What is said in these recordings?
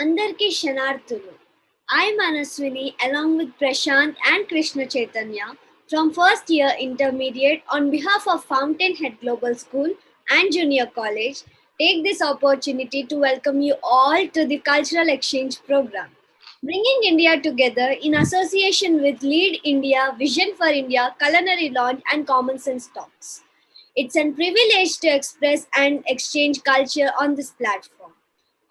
Andarki Shanartulu. I'm Manaswini along with Prashant and Krishna Chaitanya from first year intermediate on behalf of Fountainhead Global School and Junior College. Take this opportunity to welcome you all to the Cultural Exchange Program, bringing India together in association with Lead India, Vision for India, Culinary Launch and Common Sense Talks. It's a privilege to express and exchange culture on this platform.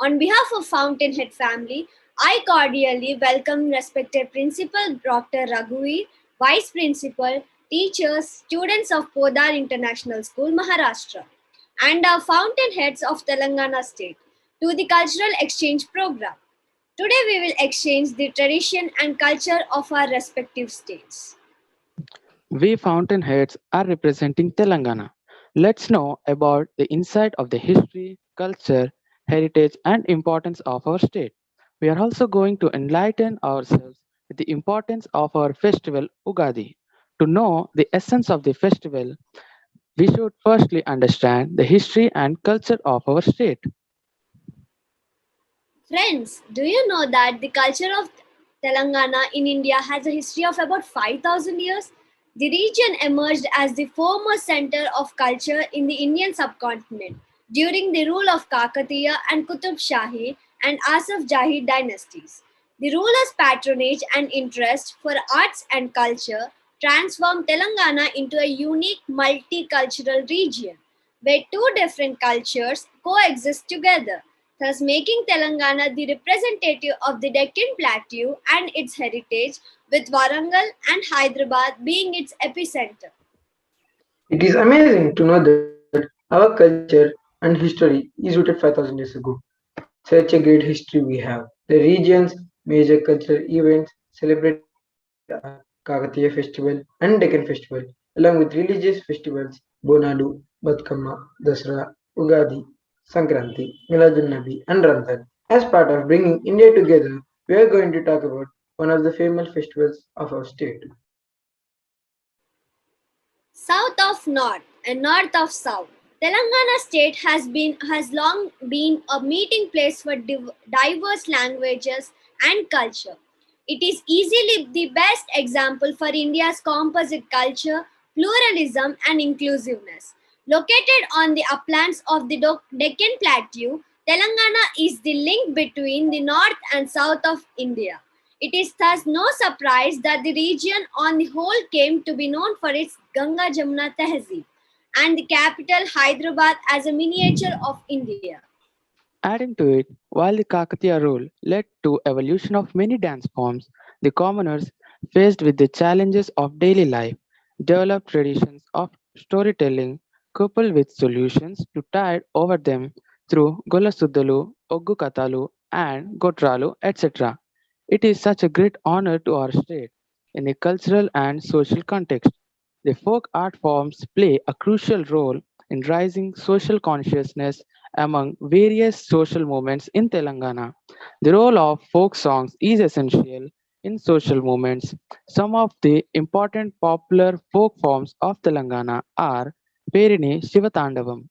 On behalf of Fountainhead family, I cordially welcome respected Principal Dr. Raghuveer, Vice Principal, teachers, students of Podar International School, Maharashtra, and our Fountainheads of Telangana State to the Cultural Exchange Program. Today we will exchange the tradition and culture of our respective states. We Fountainheads are representing Telangana. Let's know about the insight of the history, culture, heritage, and importance of our state. We are also going to enlighten ourselves with the importance of our festival Ugadi. To know the essence of the festival, we should firstly understand the history and culture of our state. Friends, do you know that the culture of Telangana in India has a history of about 5,000 years? The region emerged as the foremost center of culture in the Indian subcontinent during the rule of Kakatiya and Qutub Shahi and Asaf Jahi dynasties. The rulers' patronage and interest for arts and culture transformed Telangana into a unique multicultural region where two different cultures coexist together, thus making Telangana the representative of the Deccan Plateau and its heritage, with Warangal and Hyderabad being its epicenter. It is amazing to know that our culture and history is rooted 5,000 years ago. Such a great history we have. The region's major cultural events celebrated are Kakatiya Festival and Deccan Festival, along with religious festivals Bonadu, Batkama, Dasra, Ugadi, Sankranti, Miladun Nabi, and Ramzan. As part of bringing India together, we are going to talk about one of the famous festivals of our state. South of North and North of South. Telangana state has long been a meeting place for diverse languages and culture. It is easily the best example for India's composite culture, pluralism, and inclusiveness. Located on the uplands of the Deccan Plateau, Telangana is the link between the north and south of India. It is thus no surprise that the region on the whole came to be known for its Ganga Jamuna Tehzeeb and the capital Hyderabad as a miniature of India. Adding to it, while the Kakatiya rule led to evolution of many dance forms, the commoners, faced with the challenges of daily life, developed traditions of storytelling coupled with solutions to tide over them through Golasuddalu, Oggu Katalu, and Gotralu, etc. It is such a great honor to our state in a cultural and social context. The folk art forms play a crucial role in raising social consciousness among various social movements in Telangana. The role of folk songs is essential in social movements. Some of the important popular folk forms of Telangana are Perini Shivatandavam,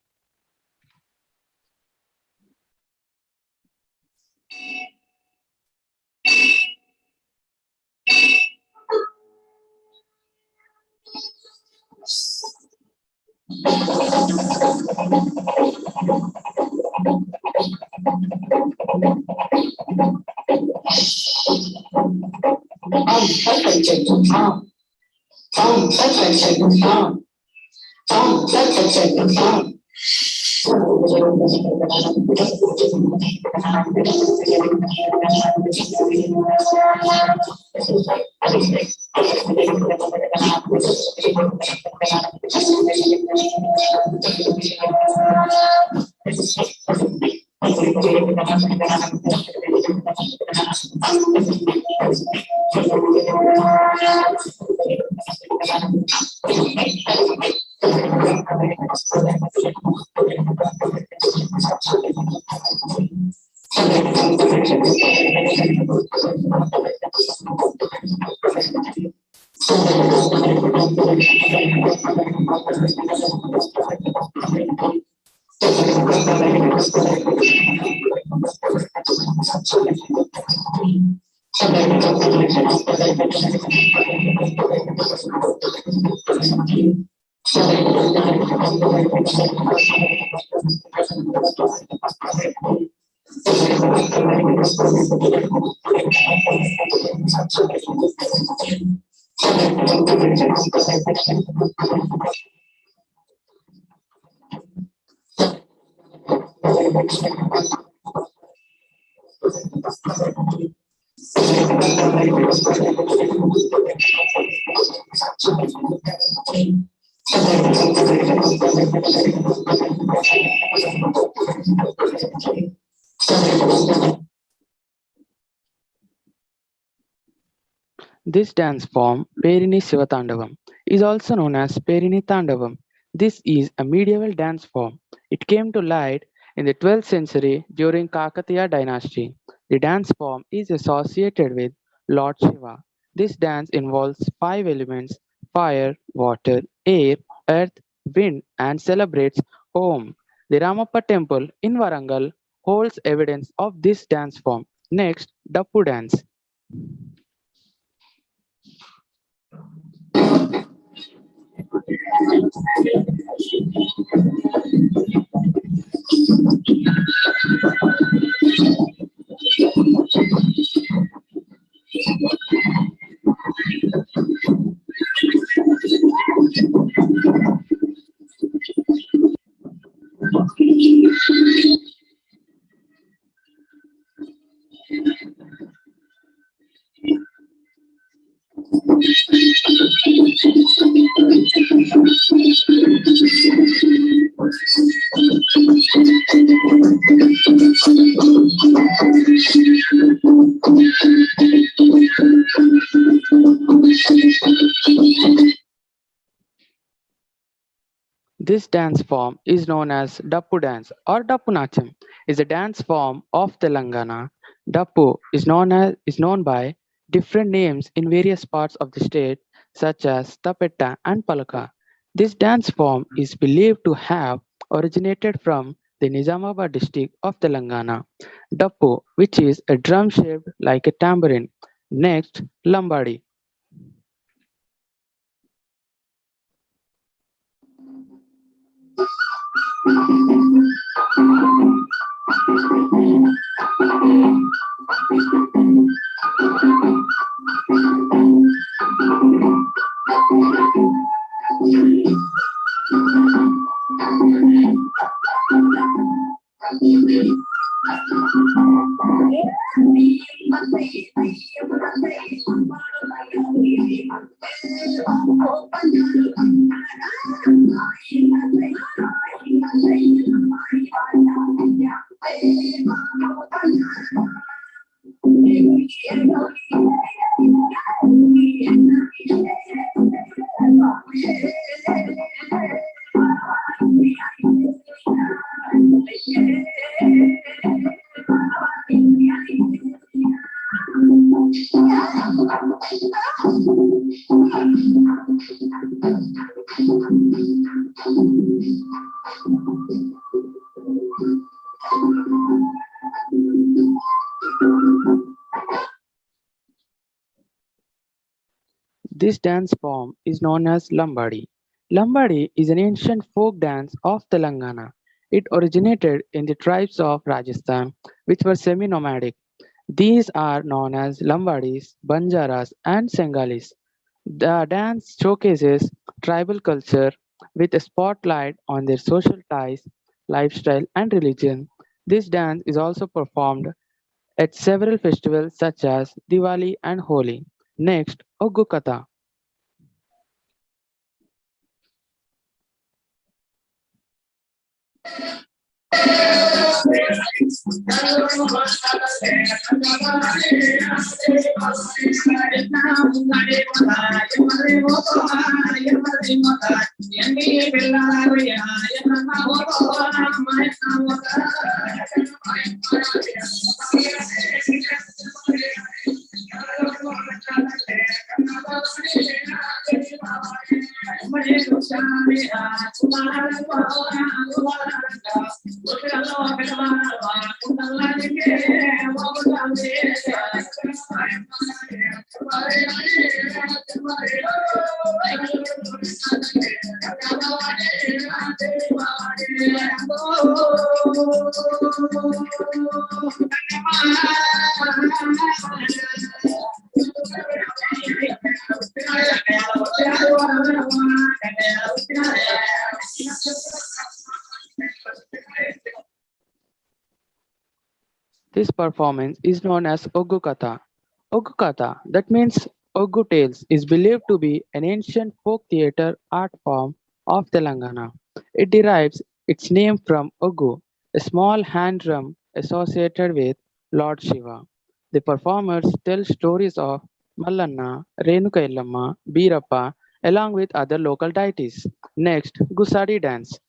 This dance form, Perini Sivatandavam, is also known as Perini Tandavam. This is a medieval dance form. It came to light in the 12th century during Kakatiya dynasty. The dance form is associated with Lord Shiva. This dance involves five elements: fire, water, air, earth, wind, and celebrates Om. The Ramappa temple in Varangal holds evidence of this dance form. Next, Dappu dance. This dance form is known as Dappu dance or Dappu Nacham. Is a dance form of Telangana. Dappu is known by different names in various parts of the state such as Tapetta and Palaka. This dance form is believed to have originated from the Nizamabad district of Telangana. Dappu, which is a drum shaped like a tambourine. Next, Lambadi. This dance form is known as Lambadi. Lambadi is an ancient folk dance of Telangana. It originated in the tribes of Rajasthan, which were semi nomadic. These are known as Lambadis, Banjaras, and Sengalis. The dance showcases tribal culture with a spotlight on their social ties, lifestyle, and religion. This dance is also performed at several festivals such as Diwali and Holi. Next, Oggu Katha. This performance is known as Ogukata. Ogukata, that means Ogu Tales, is believed to be an ancient folk theatre art form of Telangana. It derives its name from Ogu, a small hand drum associated with Lord Shiva. The performers tell stories of Mallanna, Renuka Ellamma, Birappa, along with other local deities. Next, Gusadi dance.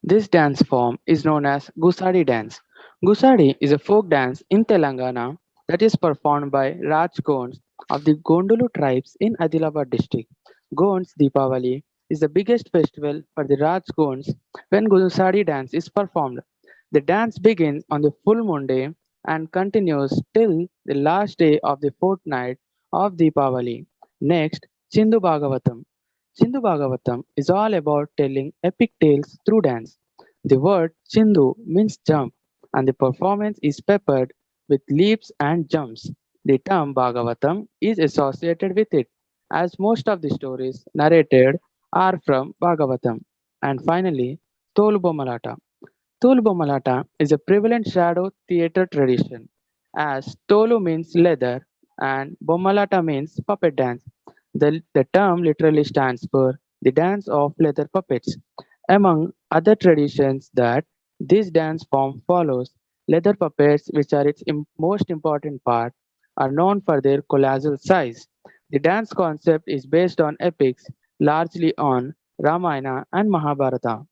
This dance form is known as Gusadi dance. Gusadi is a folk dance in Telangana that is performed by Raj Gonds of the Gondolu tribes in Adilabad district. Gonds Deepavali is the biggest festival for the Raj Gonds when Gusadi dance is performed. The dance begins on the full moon day and continues till the last day of the fortnight of Deepavali. Next, Chindu Bhagavatam. Chindu Bhagavatam is all about telling epic tales through dance. The word Chindu means jump, and the performance is peppered with leaps and jumps. The term Bhagavatam is associated with it, as most of the stories narrated are from Bhagavatam. And finally, Tolu Bomalata. Tolu Bomalata is a prevalent shadow theatre tradition, as Tolu means leather and Bomalata means puppet dance. The term literally stands for the dance of leather puppets. Among other traditions that this dance form follows, leather puppets, which are its most important part, are known for their colossal size. The dance concept is based on epics, largely on Ramayana and Mahabharata.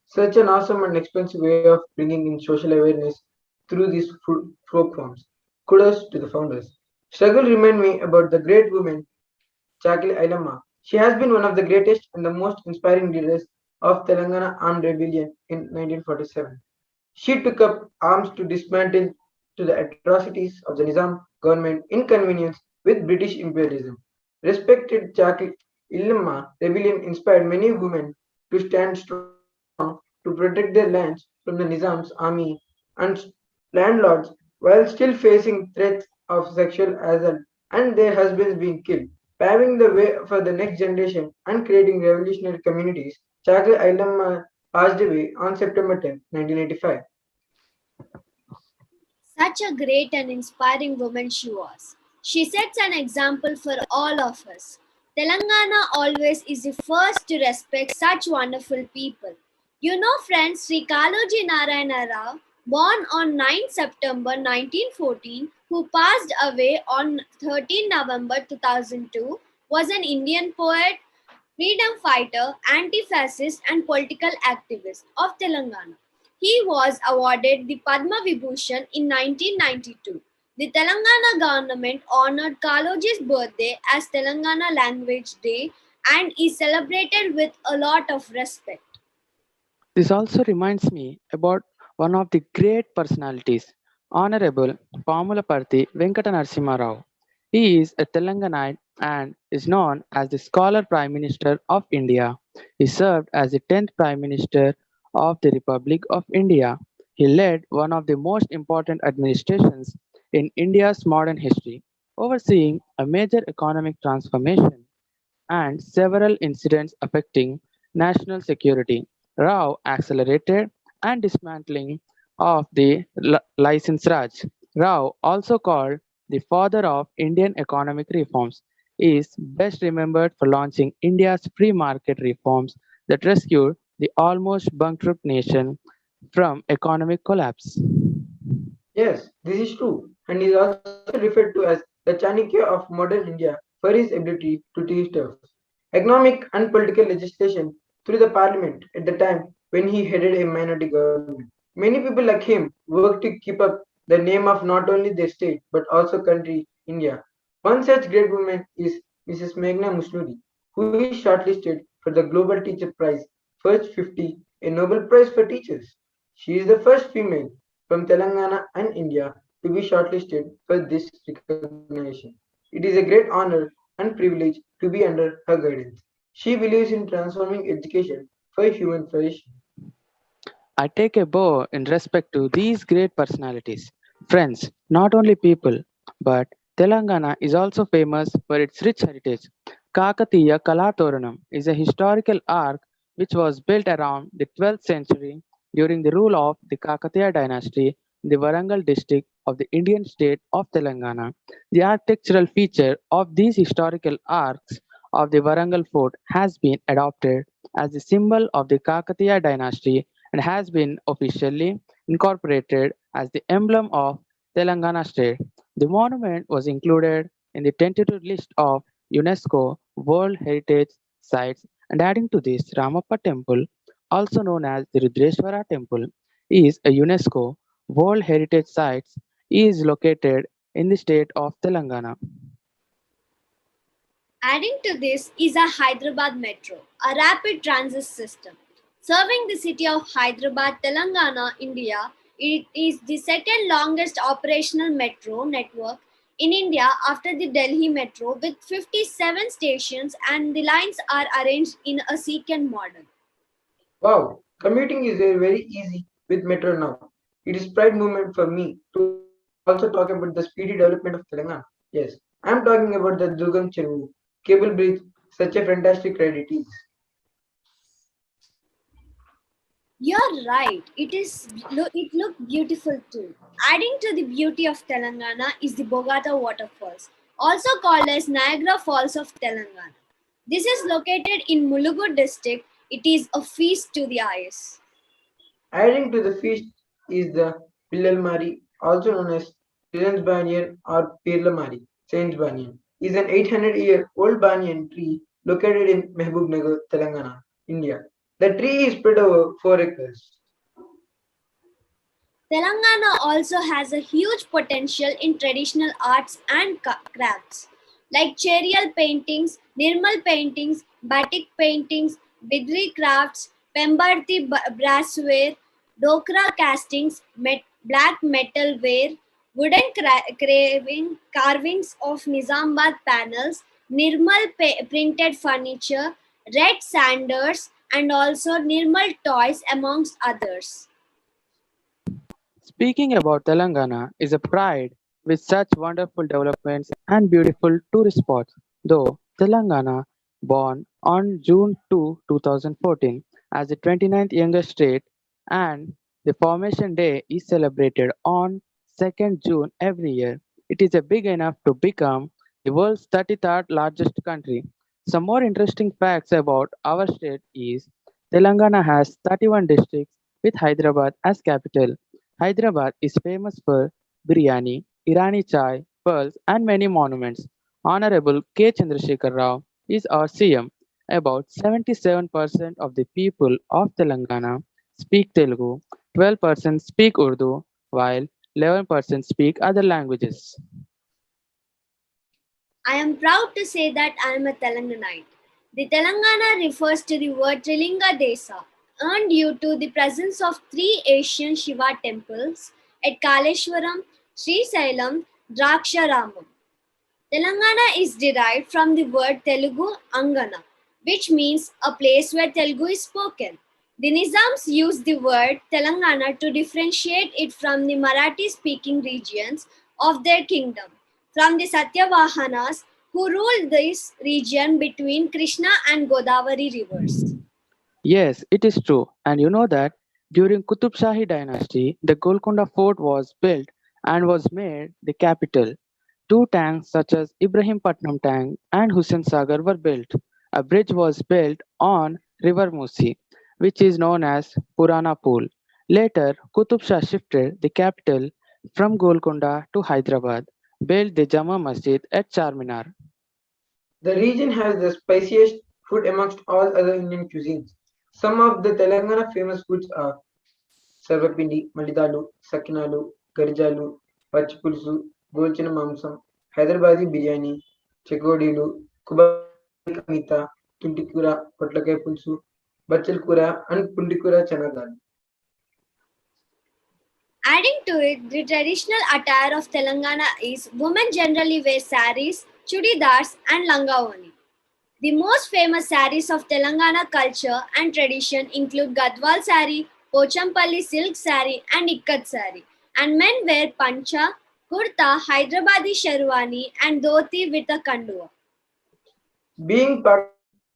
Such an awesome and expensive way of bringing in social awareness through these folk forms. Kudos to the founders. Struggle remind me about the great woman Chakli Ailamma. She has been one of the greatest and the most inspiring leaders of Telangana armed rebellion in 1947. She took up arms to dismantle to the atrocities of the Nizam government inconvenience with British imperialism. Respected Chakli Illamma rebellion inspired many women to stand strong to protect their lands from the Nizam's army and landlords while still facing threats of sexual assault and their husbands being killed, paving the way for the next generation and creating revolutionary communities. Chakra Ailamma passed away on September 10, 1985. Such a great and inspiring woman she was. She sets an example for all of us. Telangana always is the first to respect such wonderful people. You know, friends, Sri Kaloji Narayana Rao, born on 9 September 1914, who passed away on 13 November 2002, was an Indian poet, freedom fighter, anti-fascist and political activist of Telangana. He was awarded the Padma Vibhushan in 1992. The Telangana government honored Kaloji's birthday as Telangana Language Day and is celebrated with a lot of respect. This also reminds me about one of the great personalities, Honorable Pamulaparthi Venkata Narasimha Rao. He is a Telanganite and is known as the Scholar Prime Minister of India. He served as the 10th Prime Minister of the Republic of India. He led one of the most important administrations in India's modern history, overseeing a major economic transformation and several incidents affecting national security. Rao accelerated and dismantling of the license Raj. Rao, also called the father of Indian economic reforms, is best remembered for launching India's free market reforms that rescued the almost bankrupt nation from economic collapse. Yes, this is true, and is also referred to as the Chanakya of modern India for his ability to teach tough economic and political legislation through the parliament at the time when he headed a minority government. Many people like him worked to keep up the name of not only their state but also country, India. One such great woman is Mrs. Meghna Musnuri, who is shortlisted for the Global Teacher Prize First 50, a Nobel Prize for teachers. She is the first female from Telangana and India to be shortlisted for this recognition. It is a great honor and privilege to be under her guidance. She believes in transforming education for human flourishing. I take a bow in respect to these great personalities. Friends, not only people, but Telangana is also famous for its rich heritage. Kakatiya Kalatoranam is a historical arc which was built around the 12th century during the rule of the Kakatiya dynasty in the Warangal district of the Indian state of Telangana. The architectural feature of these historical arcs of the Warangal fort has been adopted as the symbol of the Kakatiya dynasty and has been officially incorporated as the emblem of Telangana state. The monument was included in the tentative list of UNESCO World Heritage Sites, and adding to this, Ramappa Temple, also known as the Rudreshwara Temple, is a UNESCO World Heritage Site. Is located in the state of Telangana. Adding to this is a Hyderabad Metro, a rapid transit system. Serving the city of Hyderabad, Telangana, India, it is the second longest operational metro network in India after the Delhi Metro with 57 stations, and the lines are arranged in a secant model. Wow, commuting is very easy with metro now. It is pride moment for me to also talk about the speedy development of Telangana. Yes, I am talking about the Dugam Cheruvu cable bridge, such a fantastic ride it is. You're right. It looked beautiful too. Adding to the beauty of Telangana is the Bogata waterfalls, also called as Niagara Falls of Telangana. This is located in Mulugu district. It is a feast to the eyes. Adding to the feast is the Pillalmari, also known as Children's Banyan or Pirlamari, Saint's Banyan, is an 800-year-old banyan tree located in Mehbubnagar, Telangana, India. The tree is spread over 4 acres. Telangana also has a huge potential in traditional arts and crafts like cherial paintings, nirmal paintings, batik paintings, bidri crafts, pembarti brassware, dokra castings, black metal ware, wooden carvings of Nizambad panels, nirmal printed furniture, red sanders, and also Nirmal Toys amongst others. Speaking about Telangana is a pride with such wonderful developments and beautiful tourist spots. Though Telangana, born on June 2, 2014, as the 29th youngest state, and the Formation Day is celebrated on 2nd June every year, it is a big enough to become the world's 33rd largest country. Some more interesting facts about our state is Telangana has 31 districts with Hyderabad as capital. Hyderabad is famous for biryani, Irani chai, pearls, and many monuments. Honorable K. Chandrasekhar Rao is our CM. About 77% of the people of Telangana speak Telugu, 12% speak Urdu, while 11% speak other languages. I am proud to say that I am a Telanganite. The Telangana refers to the word Trilinga Desa, earned due to the presence of three ancient Shiva temples at Kaleshwaram, Srisailam, Draksharamam. Telangana is derived from the word Telugu Angana, which means a place where Telugu is spoken. The Nizams used the word Telangana to differentiate it from the Marathi speaking regions of their kingdom, from the Satyavahanas who ruled this region between Krishna and Godavari rivers. Yes, it is true. And you know that during Qutub Shahi dynasty, the Golconda fort was built and was made the capital. Two tanks such as Ibrahim Patnam Tank and Hussain Sagar were built. A bridge was built on River Musi, which is known as Purana Pool. Later, Qutub Shah shifted the capital from Golconda to Hyderabad, built the Jama Masjid at Charminar. The region has the spiciest food amongst all other Indian cuisines. Some of the Telangana famous foods are Sarvapindi, Malidalu, Sakinalu, Garjalu, Pachipulsu, Golchana Mamsam, Hyderabadi Biryani, Chekodilu, Kubali Kamita, Tuntikura, Potlakai Pulsu, Bachal Kura, and Pundikura Chanadal. Adding to it, the traditional attire of Telangana is women generally wear saris, chudidars, and langavani. The most famous saris of Telangana culture and tradition include Gadwal sari, Pochampalli silk sari, and Ikkat sari. And men wear pancha, kurta, Hyderabadi sherwani, and dhoti with a kanduva. Being part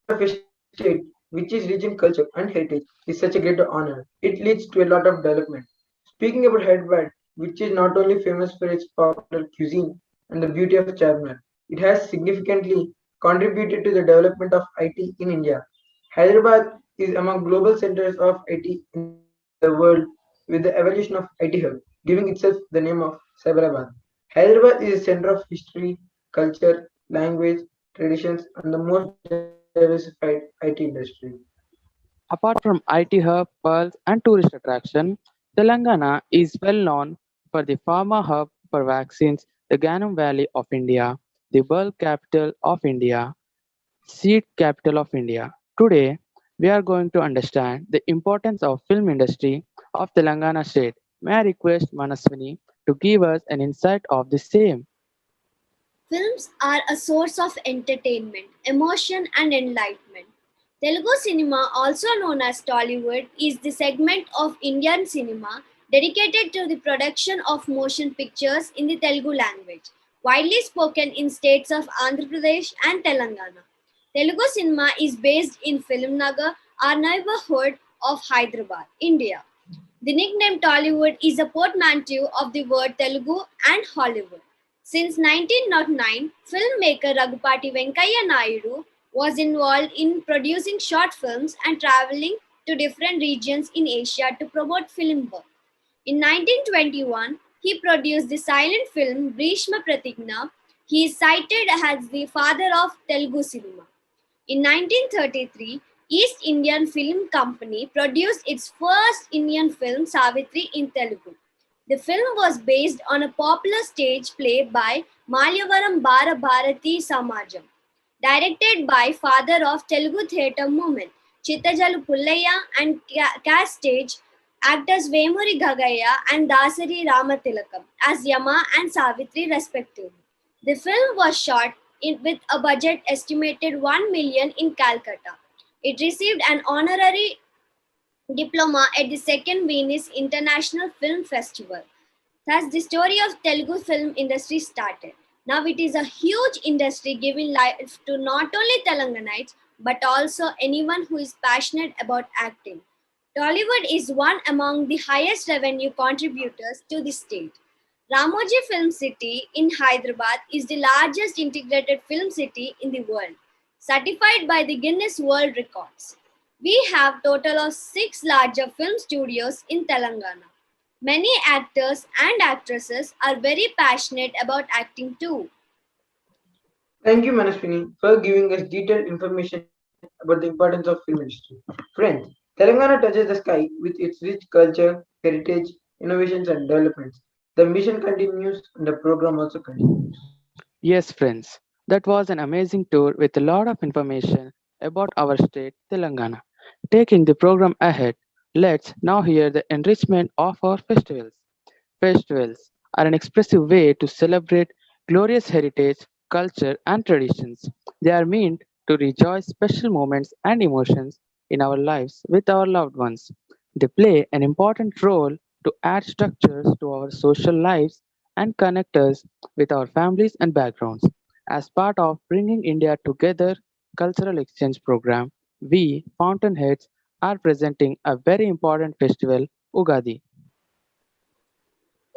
of a state which is rich in culture and heritage is such a great honor. It leads to a lot of development. Speaking about Hyderabad, which is not only famous for its popular cuisine and the beauty of Charminar, it has significantly contributed to the development of IT in India. Hyderabad is among global centers of IT in the world with the evolution of IT Hub, giving itself the name of Cyberabad. Hyderabad is a center of history, culture, language, traditions, and the most diversified IT industry. Apart from IT hub, pearls, and tourist attraction, Telangana is well known for the pharma hub for vaccines, the Ganum Valley of India, the bulk capital of India, seed capital of India. Today, we are going to understand the importance of film industry of Telangana state. May I request Manaswini to give us an insight of the same? Films are a source of entertainment, emotion, and enlightenment. Telugu cinema, also known as Tollywood, is the segment of Indian cinema dedicated to the production of motion pictures in the Telugu language, widely spoken in states of Andhra Pradesh and Telangana. Telugu cinema is based in Filmnagar, our neighborhood of Hyderabad, India. The nickname Tollywood is a portmanteau of the word Telugu and Hollywood. Since 1909, filmmaker Raghupati Venkaiah Naidu was involved in producing short films and traveling to different regions in Asia to promote film work. In 1921, he produced the silent film Bhishma Pratigna. He is cited as the father of Telugu cinema. In 1933, East Indian Film Company produced its first Indian film Savitri in Telugu. The film was based on a popular stage play by Malyavaram Bara Bharati Samajam, directed by father of Telugu theatre movement, Chittajalu Pullayya, and cast stage actors Vemuri Gagaya and Dasari Ramatilakam as Yama and Savitri respectively. The film was shot with a budget estimated 1 million in Calcutta. It received an honorary diploma at the second Venice International Film Festival. Thus, the story of Telugu film industry started. Now it is a huge industry giving life to not only Telanganites but also anyone who is passionate about acting. Tollywood is one among the highest revenue contributors to the state. Ramoji Film City in Hyderabad is the largest integrated film city in the world, certified by the Guinness World Records. We have total of 6 larger film studios in Telangana. Many actors and actresses are very passionate about acting too. Thank you, Manaswini, for giving us detailed information about the importance of film industry. Friends, Telangana touches the sky with its rich culture, heritage, innovations, and developments. The mission continues and the program also continues. Yes, friends, that was an amazing tour with a lot of information about our state, Telangana. Taking the program ahead, let's now hear the enrichment of our festivals. Festivals are an expressive way to celebrate glorious heritage, culture, and traditions. They are meant to rejoice special moments and emotions in our lives with our loved ones. They play an important role to add structures to our social lives and connect us with our families and backgrounds. As part of Bringing India Together cultural exchange program, we, Fountainheads, are presenting a very important festival, Ugadi.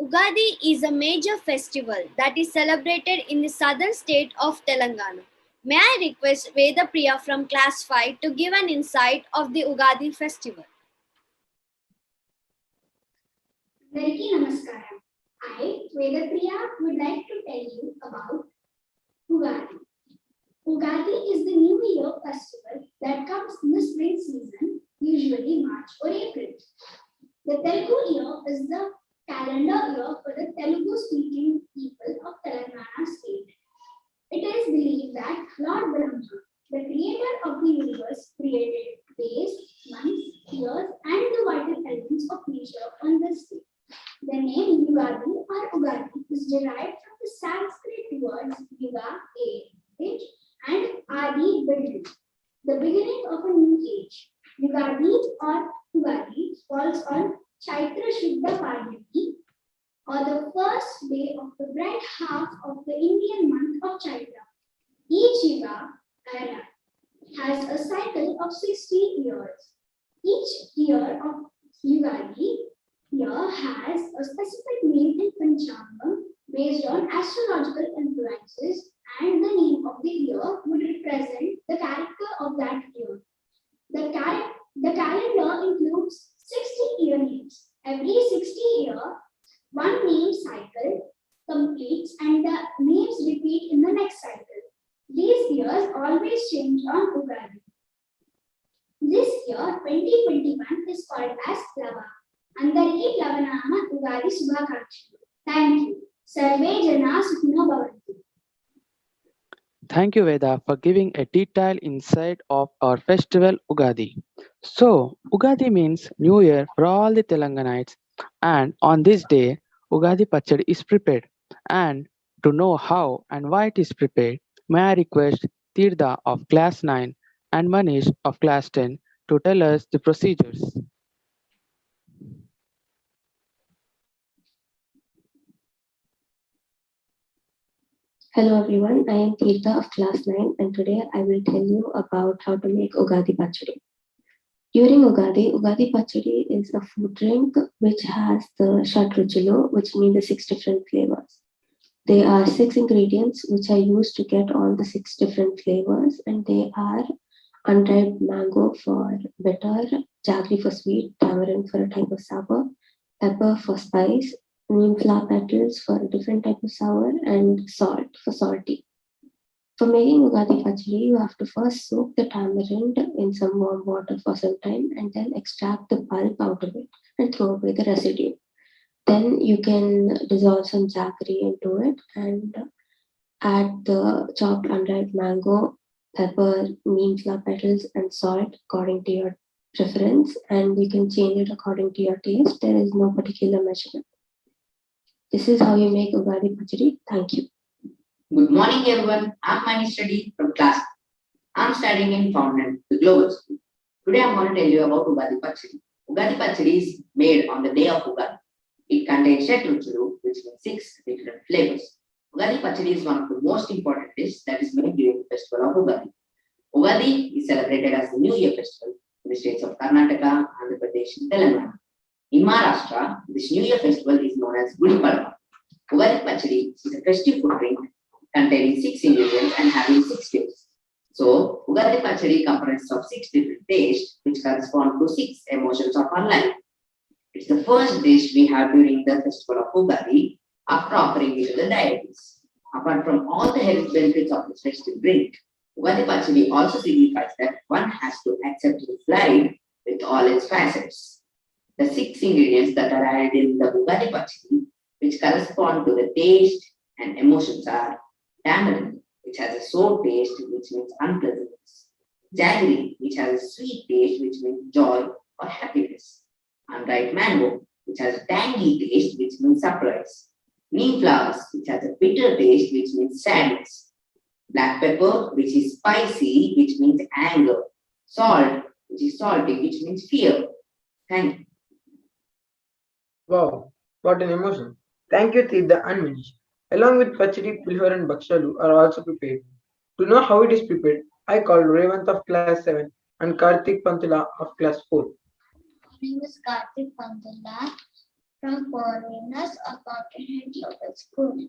Ugadi is a major festival that is celebrated in the southern state of Telangana. May I request Veda Priya from class 5 to give an insight of the Ugadi festival? Very Namaskaram. I, Vedapriya, would like to tell you about Ugadi. Ugadi is the New Year festival that comes in the spring season, usually March or April. The Telugu year is the calendar year for the Telugu-speaking people of Telangana state. It is believed that Lord Brahma, the creator of the universe, created days, months, years, and the vital elements of nature on this day. The name Yugadi or Ugadi is derived from the Sanskrit words Yuga, age, and Adi, building, the beginning of a new age. Yugadi or Ugadi falls on Chaitra Shuddha Pardhani, or the first day of the bright half of the Indian month of Chaitra. Each Yuga era has a cycle of 60 years. Each year of Yugadi year has a specific name in Panchangam based on astrological influences, and the name of the year would represent the character of that year. The calendar includes 60 year names. Every 60 year, one name cycle completes and the names repeat in the next cycle. These years always change on Ugadi. This year, 2021, is called as Plava. అందరికీ ప్లవనామ ఉగాది శుభాకాంక్షలు. Thank you. Survey జనా సుఖినో భవంతు. Thank you, Veda, for giving a detailed insight of our festival Ugadi. So, Ugadi means New Year for all the Telanganites, and on this day, Ugadi Pachadi is prepared. And to know how and why it is prepared, may I request Tirtha of class 9 and Manish of class 10 to tell us the procedures. Hello everyone, I am Tirtha of class 9 and today I will tell you about how to make Ugadi Pachadi. During Ugadi, Ugadi Pachadi is a food drink which has the Shatruchilo, which mean the 6 different flavors. There are 6 ingredients which are used to get all the 6 different flavors, and they are unripe mango for bitter, jaggery for sweet, tamarind for a type of sour, pepper for spice, neem flower petals for a different type of sour, and salt for salty. For making Ugadi Pachadi, you have to first soak the tamarind in some warm water for some time and then extract the pulp out of it and throw away the residue. Then you can dissolve some jaggery into it and add the chopped unripe mango, pepper, neem flower petals, and salt according to your preference, and you can change it according to your taste. There is no particular measurement. This is how you make Ugadi Pachadi. Thank you. Good morning, everyone. I'm Manish Reddy from class I'm studying in Fountain, the Global School. Today I'm going to tell you about Ugadi Pachadi. Ugadi Pachadi is made on the day of Ugadi. It contains Shetruchuru, which means 6 different flavors. Ugadi Pachadi is one of the most important dishes that is made during the festival of Ugadi. Ugadi is celebrated as the New Year festival in the states of Karnataka, Andhra Pradesh, and Telangana. In Maharashtra, this New Year festival is known as Gudi Padwa. Ugadi Pachadi is a festive food drink containing 6 ingredients and having 6 tastes. So, Ugadi Pachadi comprises of 6 different tastes which correspond to 6 emotions of our life. It's the first dish we have during the festival of Ugadi after offering it to the deities. Apart from all the health benefits of this festive drink, Ugadi Pachadi also signifies that one has to accept his life with all its facets. The 6 ingredients that are added in the Ugadi Pachadi, which correspond to the taste and emotions, are tamarind, which has a sour taste, which means unpleasantness; jaggery, which has a sweet taste, which means joy or happiness; unripe mango, which has a tangy taste, which means surprise; neem flowers, which has a bitter taste, which means sadness; black pepper, which is spicy, which means anger; salt, which is salty, which means fear. Thank you. Wow, what an emotion. Thank you, Tirtha and Manish. Along with Pachadi, Pulhar and Bakshalu are also prepared. To know how it is prepared, I called Revant of class 7 and Karthik Pantula of class 4. My name is Karthik Pandala from Foreigners Accountant Global School.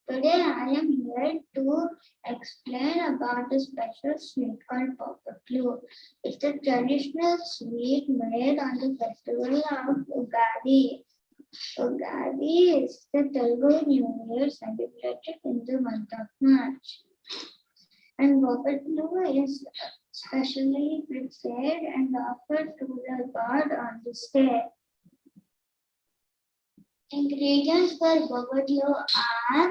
Today I am here to explain about a special sweet called Popotlu. It's a traditional sweet made on the festival of Ugadi. Ugadi is the Telugu New Year celebrated in the month of March. And Popotlu is specially prepared and offered to the god on this day. Ingredients for Popotlu are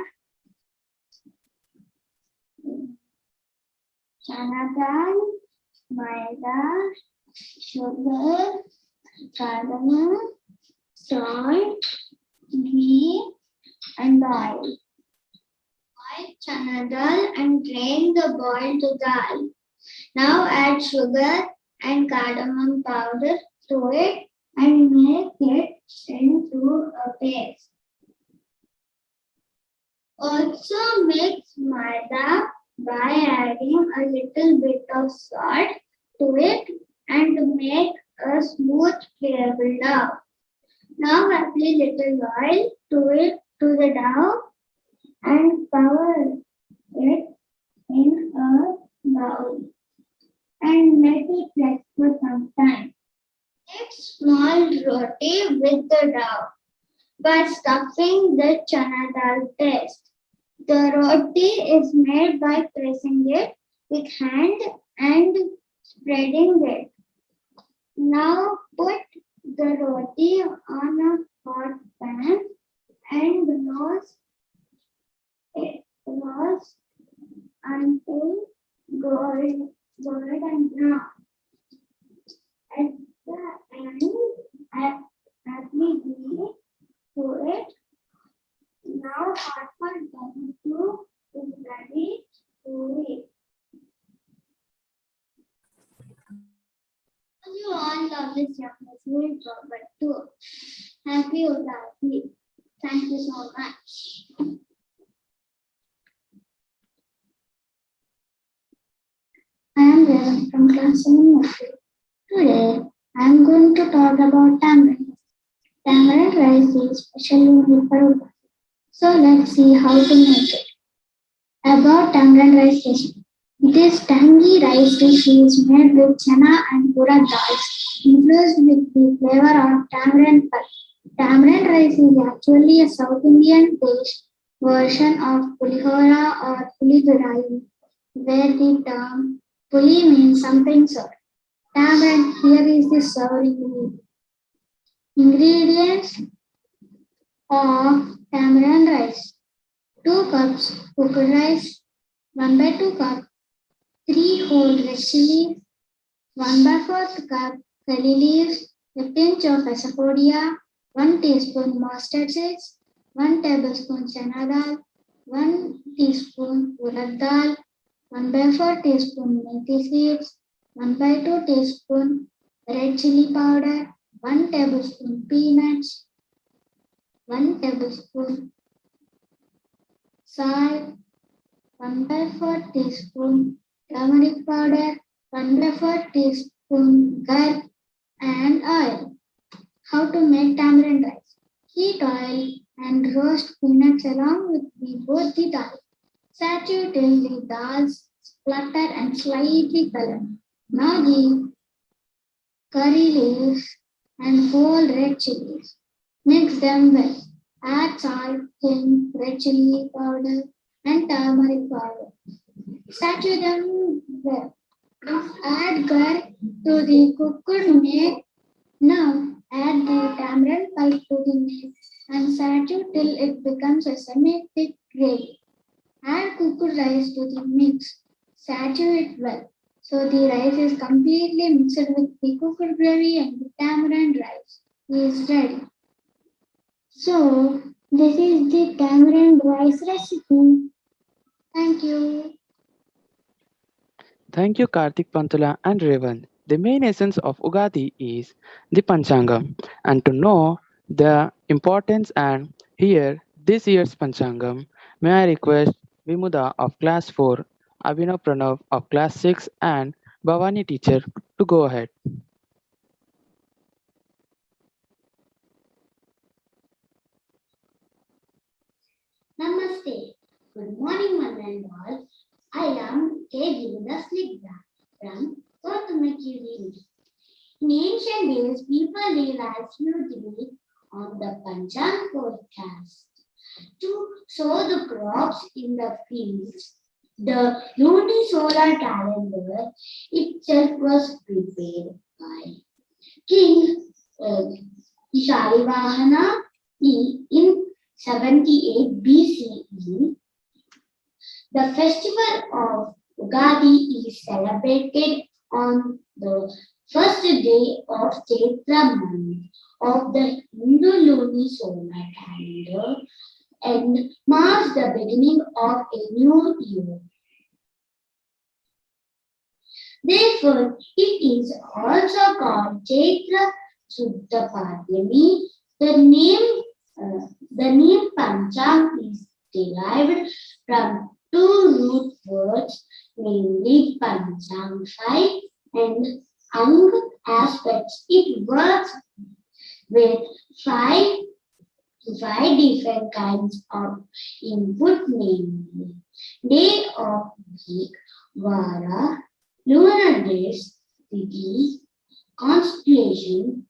chana dal, maida, sugar, cardamom, salt, ghee, and oil. Boil chana dal and drain the boiled dal. Now add sugar and cardamom powder to it and make it into a paste. Also mix maida by adding a little bit of salt to it and make a smooth pliable dough. Now apply little oil to the dough and cover it in a bowl and let it rest for some time. Make small roti with the dough by stuffing the chana dal paste. The roti is made by pressing it with hand and spreading it. Now put the roti on a hot pan and roast until golden brown. At the end, add ghee to it. Now hot potato is ready to eat. You all love this young sweet but too. Happy Ugadi. Thank you so much. I am Vedan from class 7. Today, I am going to talk about tamarind. Tamarind rice is specially made for Ugadi. So let's see how to make it. About tamarind rice recipe. This tangy rice dish is made with chana and urad dals, infused with the flavor of tamarind pulp. Tamarind rice is actually a South Indian dish version of pulihora or pulidurai, where the term puli means something sour. Tamarind, here is the serving ingredients of tamarind rice. 2 cups cooked rice, 1/2 cup 3 whole red chilies, 1/4 cup curry leaves, a pinch of asafoetida, 1 teaspoon mustard seeds, 1 tablespoon chana dal, 1 teaspoon urad dal, 1/4 teaspoon methi seeds, 1/2 teaspoon red chili powder, 1 tablespoon peanuts, 1 tablespoon salt, 1/4 teaspoon turmeric powder, 1/4 teaspoon garlic and oil. How to make tamarind rice. Heat oil and roast peanuts along with both the dal. Saturate till the dals splutter and slightly color. Now the curry leaves and whole red chilies. Mix them well. Add salt, thyme, red chili powder and turmeric powder. Saturate them well. Add garlic to the cooked meat. Now add the tamarind pulp to the meat and saturate till it becomes a semi-thick gravy. Add cooked rice to the mix. Saturate well. So the rice is completely mixed with the cooked gravy and the tamarind rice is ready. So this is the tamarind rice recipe. Thank you. Thank you, Karthik Pantula and Revan. The main essence of Ugadi is the Panchangam, and to know the importance and hear this year's Panchangam, may I request Vimuda of Class 4, Abhinav Pranav of Class 6, and Bhavani teacher to go ahead. Namaste. Good morning, one and all. I am K. Vimuda Snigdha from Kothamakkiri. In ancient days, people relied hugely on the Panchang forecast to sow the crops in the fields. The lunisolar calendar itself was prepared by King Shalivahana in 78 BCE. The festival of Ugadi is celebrated on the first day of Chaitra month of the Hindu lunisolar calendar and marks the beginning of a new year. Therefore, it is also called Chaitra Suddha Padhyami. The name Panchang is derived from two root words, namely Panchang 5 and Ang aspects. It works with five different kinds of input, namely day of week, Vara, lunar days, Tithi, constellation,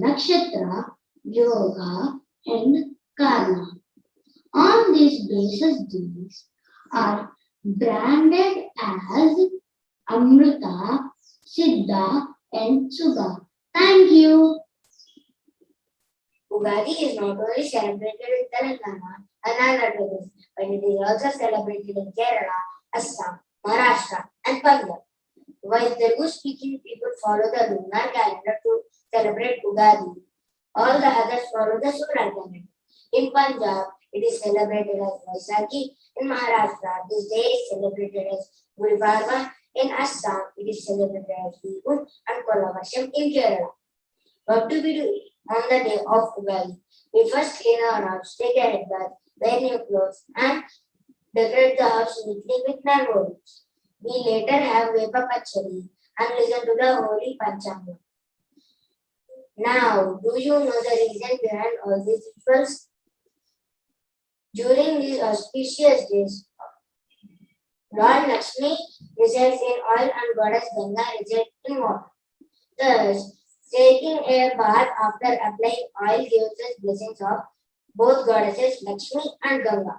Nakshatra, Yoga, and Karma. On this basis, these are branded as Amrita, Siddha, and Subha. Thank you. Ugadi is not only celebrated in Telangana and Andhra Pradesh, but it is also celebrated in Kerala, Assam, Maharashtra, and Punjab. While Telugu-speaking people follow the lunar calendar to celebrate Ugadi, all the others follow the solar calendar. In Punjab, it is celebrated as Vaisakhi. In Maharashtra, this day is celebrated as Gudi Padwa. In Assam, it is celebrated as Bihu and Kolabasham in Kerala. What do we do on the day of Ugadi? We first clean our house, take a head bath, wear new clothes, and decorate the house neatly with rangolis. We later have Vepa Pachadi and listen to the holy Panchanga. Now, do you know the reason behind all these rituals? During these auspicious days, Lord Lakshmi resides in oil and Goddess Ganga resides in water. Thus, taking a bath after applying oil gives us blessings of both goddesses Lakshmi and Ganga.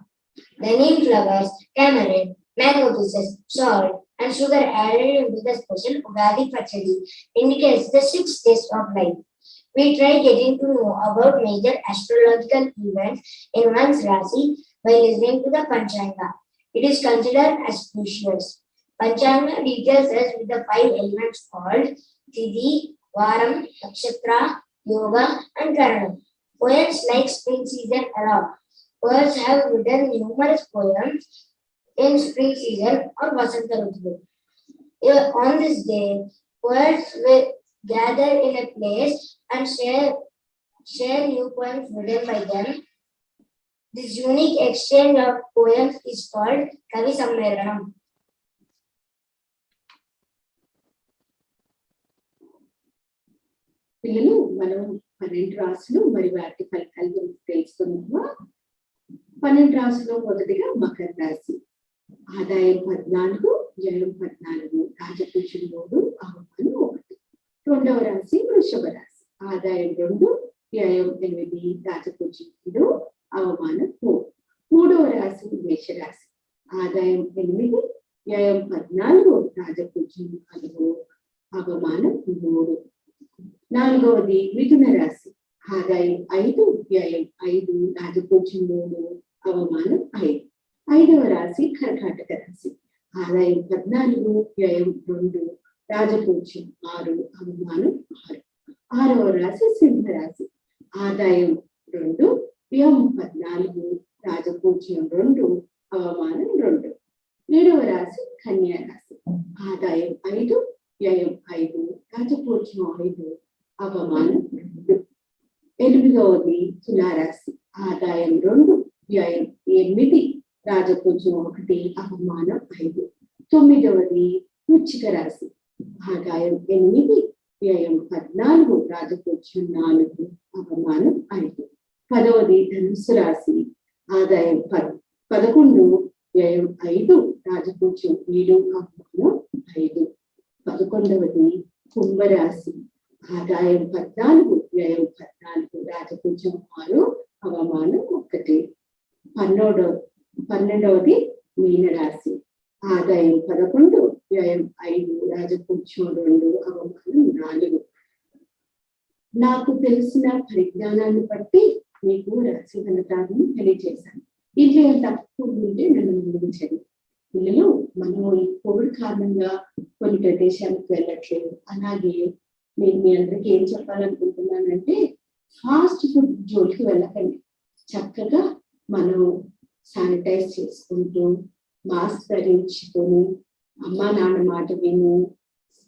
The neem flowers, tamarind, mango pieces, salt, and sugar added into the special Ugadi Pachadi indicates the 6 days of life. We try getting to know about major astrological events in one's Rasi by listening to the Panchanga. It is considered auspicious. Panchanga details us with the 5 elements called Tithi, Varam, Nakshatra, Yoga, and Karana. Poets like spring season a lot. Poets have written numerous poems in spring season or Vasanta Rutu. On this day, poets will gather in a place and share new poems written by them. This unique exchange of poems is called Kavi Sammelanam. పిల్లలు మనం 12 రాసులు మరి వాటి ఫలితాల గురించి తెలుసుకున్నామా. 12 రాసులో మొదటిగా మకర రాశి. ఆదాయం 14, వ్యయం 14, రాజపూజ్యం 3, అవమానం 1. రెండవ రాశి వృషభ రాశి. ఆదాయం 2, వ్యయం 8, రాజపూజ్యం 2, అవమానం 3. మూడవ రాశి మేషరాశి. ఆదాయం 8, వ్యయం 14, రాజపూజ్యం 4, అవమానం 3. నాలుగవది మిథున రాశి. ఆదాయం 5, వ్యయం 5, రాజపూజ్యం 3, అవమానం 5. ఐదవ రాశి కర్కాటక రాశి. ఆదాయం 14, వ్యయం 2, రాజపూజ్యం 6, అవమానం 6. ఆరవ రాశి సింహరాశి. ఆదాయం 2, వ్యయం 14, రాజపూజ్యం 2, అవమానం 2. ఏడవ రాశి కన్యా రాశి. ఆదాయం 5, వ్యయం 5, రాజపూజ్యం 5, అవమానం 2. ఎనిమిదవది తులారాశి. ఆదాయం 2, వ్యయం 8, రాజపూజ్యం 1, అవమానం 5. తొమ్మిదవది వృశ్చిక రాశి. ఆదాయం 8, వ్యయం 14, రాజపూజ్యం 4, అవమానం 5. పదవది ధనుస్సు రాశి. ఆదాయం 11, వ్యయం 5, రాజపూజ్యం 7, అవమానం 5. 11వది కుంభరాశి. ఆదాయం 14, వ్యయం 14, రాజపూజ్యం 6, అవమానం 1. 12వది మీనరాశి. ఆదాయం 11, వ్యయం 5, రాజపూజ్యం 2, అవమానం 4. నాకు తెలిసిన పరిజ్ఞానాన్ని బట్టి మీకు రాశి ఫలితాలను తెలియజేశాను. ఇంట్లో తక్కువ ఉంటే నన్ను గమనించండి. పిల్లలు, మనం ఈ కోవిడ్ కారణంగా కొన్ని ప్రదేశాలకు వెళ్ళట్లేదు. అలాగే నేను మీ అందరికీ ఏం చెప్పాలనుకుంటున్నానంటే, ఫాస్ట్ ఫుడ్ జోలికి వెళ్ళకండి. చక్కగా మనం శానిటైజ్ చేసుకుంటూ, మాస్క్ ధరించుకొని, అమ్మా నాన్న మాట విని,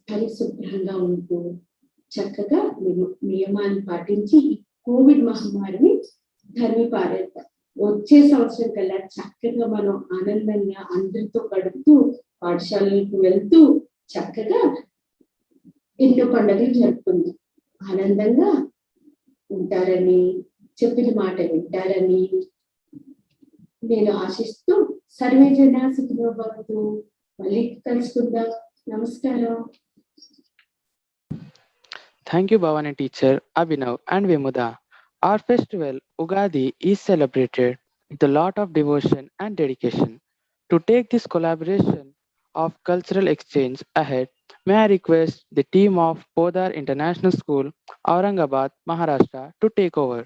పరిశుభ్రంగా ఉంటూ, చక్కగా నియమాన్ని పాటించి ఈ కోవిడ్ మహమ్మారిని తరిమి పారేద్దాం. వచ్చే సంవత్సరం కల్లా చక్కగా మనం ఆనందంగా అందరితో గడుపుతూ, పాఠశాలలకు వెళ్తూ చక్కగా ఎన్నో పండుగలు జరుపుకుందాం. ఆనందంగా ఉంటారని, చెప్పిన మాట వింటారని నేను ఆశిస్తూ, సర్వే జన సుఖినో భవంతు. మళ్ళీ కలుసుకుందాం. నమస్కారం. Thank you, Bhavani teacher, Abhinav and Vimuda. Our festival, Ugadi, is celebrated with a lot of devotion and dedication. To take this collaboration of cultural exchange ahead, may I request the team of Podar International School, Aurangabad, Maharashtra, to take over.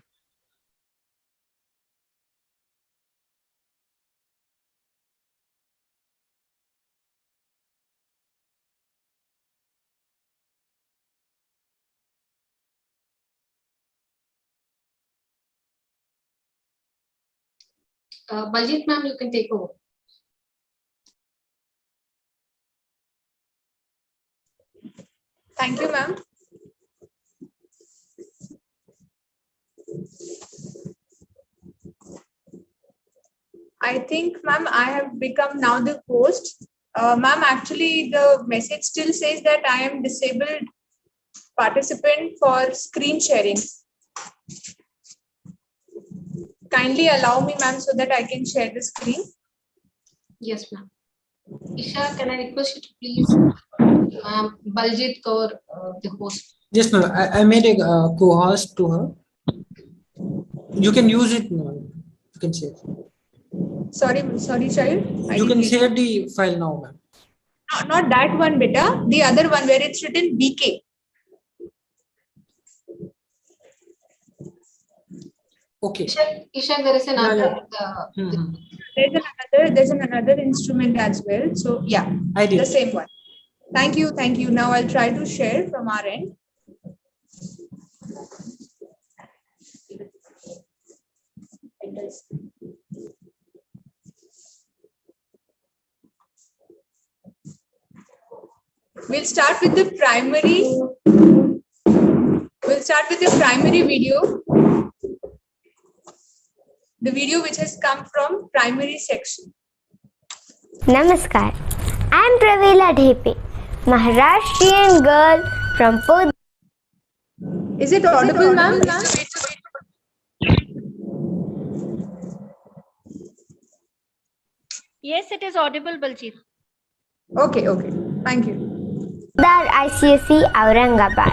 Baljit ma'am, you can take over. Thank you, ma'am. I think, ma'am, I have become now the host. Ma'am, actually, the message still says that I am disabled participant for screen sharing. Kindly allow me, ma'am, so that I can share the screen. Yes, ma'am. Isha, can I request you to please Baljit Kaur, the host? Yes, ma'am. I made a co-host to her. You can use it, ma'am. You can share. Sorry, child. You can share the file now, ma'am. No, not that one, beta. The other one where it's written BK. Okay. Isha, there is another. There's another instrument as well. So yeah, I did. The same one. Thank you. Now I'll try to share from our end. We'll start with the primary. We'll start with the primary video. The video which has come from primary section. Namaskar. I am Pravila Dhepe, Maharashtrian girl from Pune. Is it audible, ma'am? Yes, it is audible, Baljit. Okay. Thank you. Dar ICSE Aurangabad.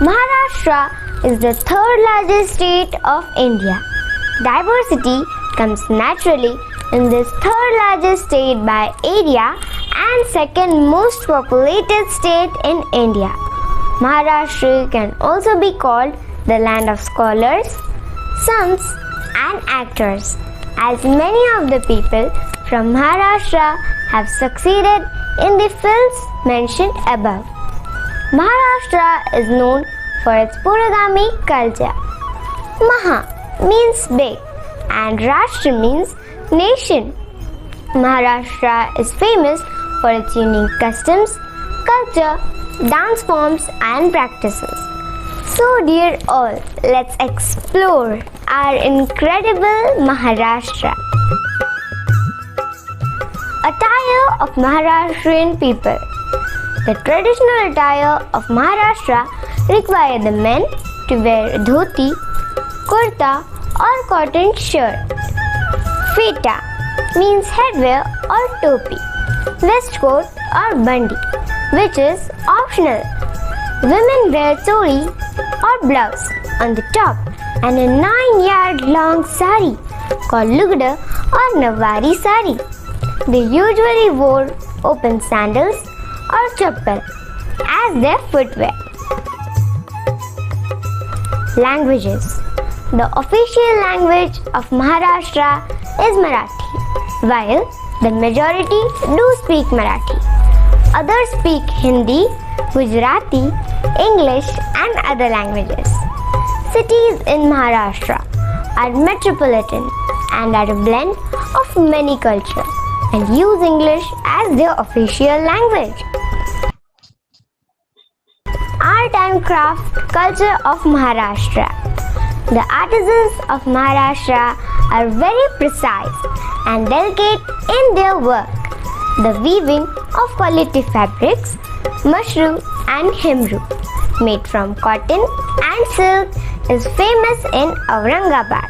Maharashtra is the third largest state of India. Diversity comes naturally in this third largest state by area and second most populated state in India. Maharashtra can also be called the land of scholars, sons and actors, as many of the people from Maharashtra have succeeded in the fields mentioned above. Maharashtra is known for its Puragami culture. Maha means big and Rashtra means nation. Maharashtra is famous for its unique customs, culture, dance forms and practices. So dear all, let's explore our incredible Maharashtra. Attire of Maharashtrian people. The traditional attire of Maharashtra require the men to wear dhoti, kurta or cotton shirt. Feta means headwear or topi, waistcoat or bandi, which is optional. Women wear choli or blouse on the top and a 9-yard long sari called lugda or nawari sari. They usually wore open sandals or chappal as their footwear. Languages. The official language of Maharashtra is Marathi, while the majority do speak Marathi. Others speak Hindi, Gujarati, English and other languages. Cities in Maharashtra are metropolitan and are a blend of many cultures and use English as their official language. Art and craft culture of Maharashtra. The artisans of Maharashtra are very precise and delicate in their work. The weaving of quality fabrics, mushroom and hemru, made from cotton and silk, is famous in Aurangabad,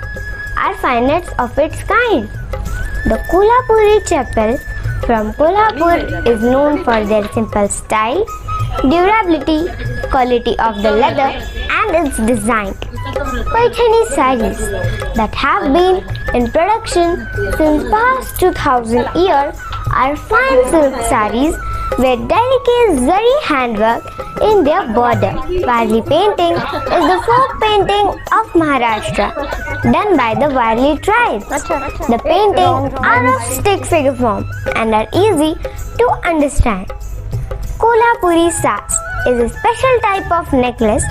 are finest of its kind. The Kolhapuri chapel from Kolhapur is known for their simple style, durability, quality of the leather and its design. Paithani sarees that have been in production since past 2000 years are fine silk sarees with delicate zari handwork in their border. Warli painting is the folk painting of Maharashtra done by the Warli tribes. The paintings are of stick figure form and are easy to understand. Kolhapuri sas is a special type of necklace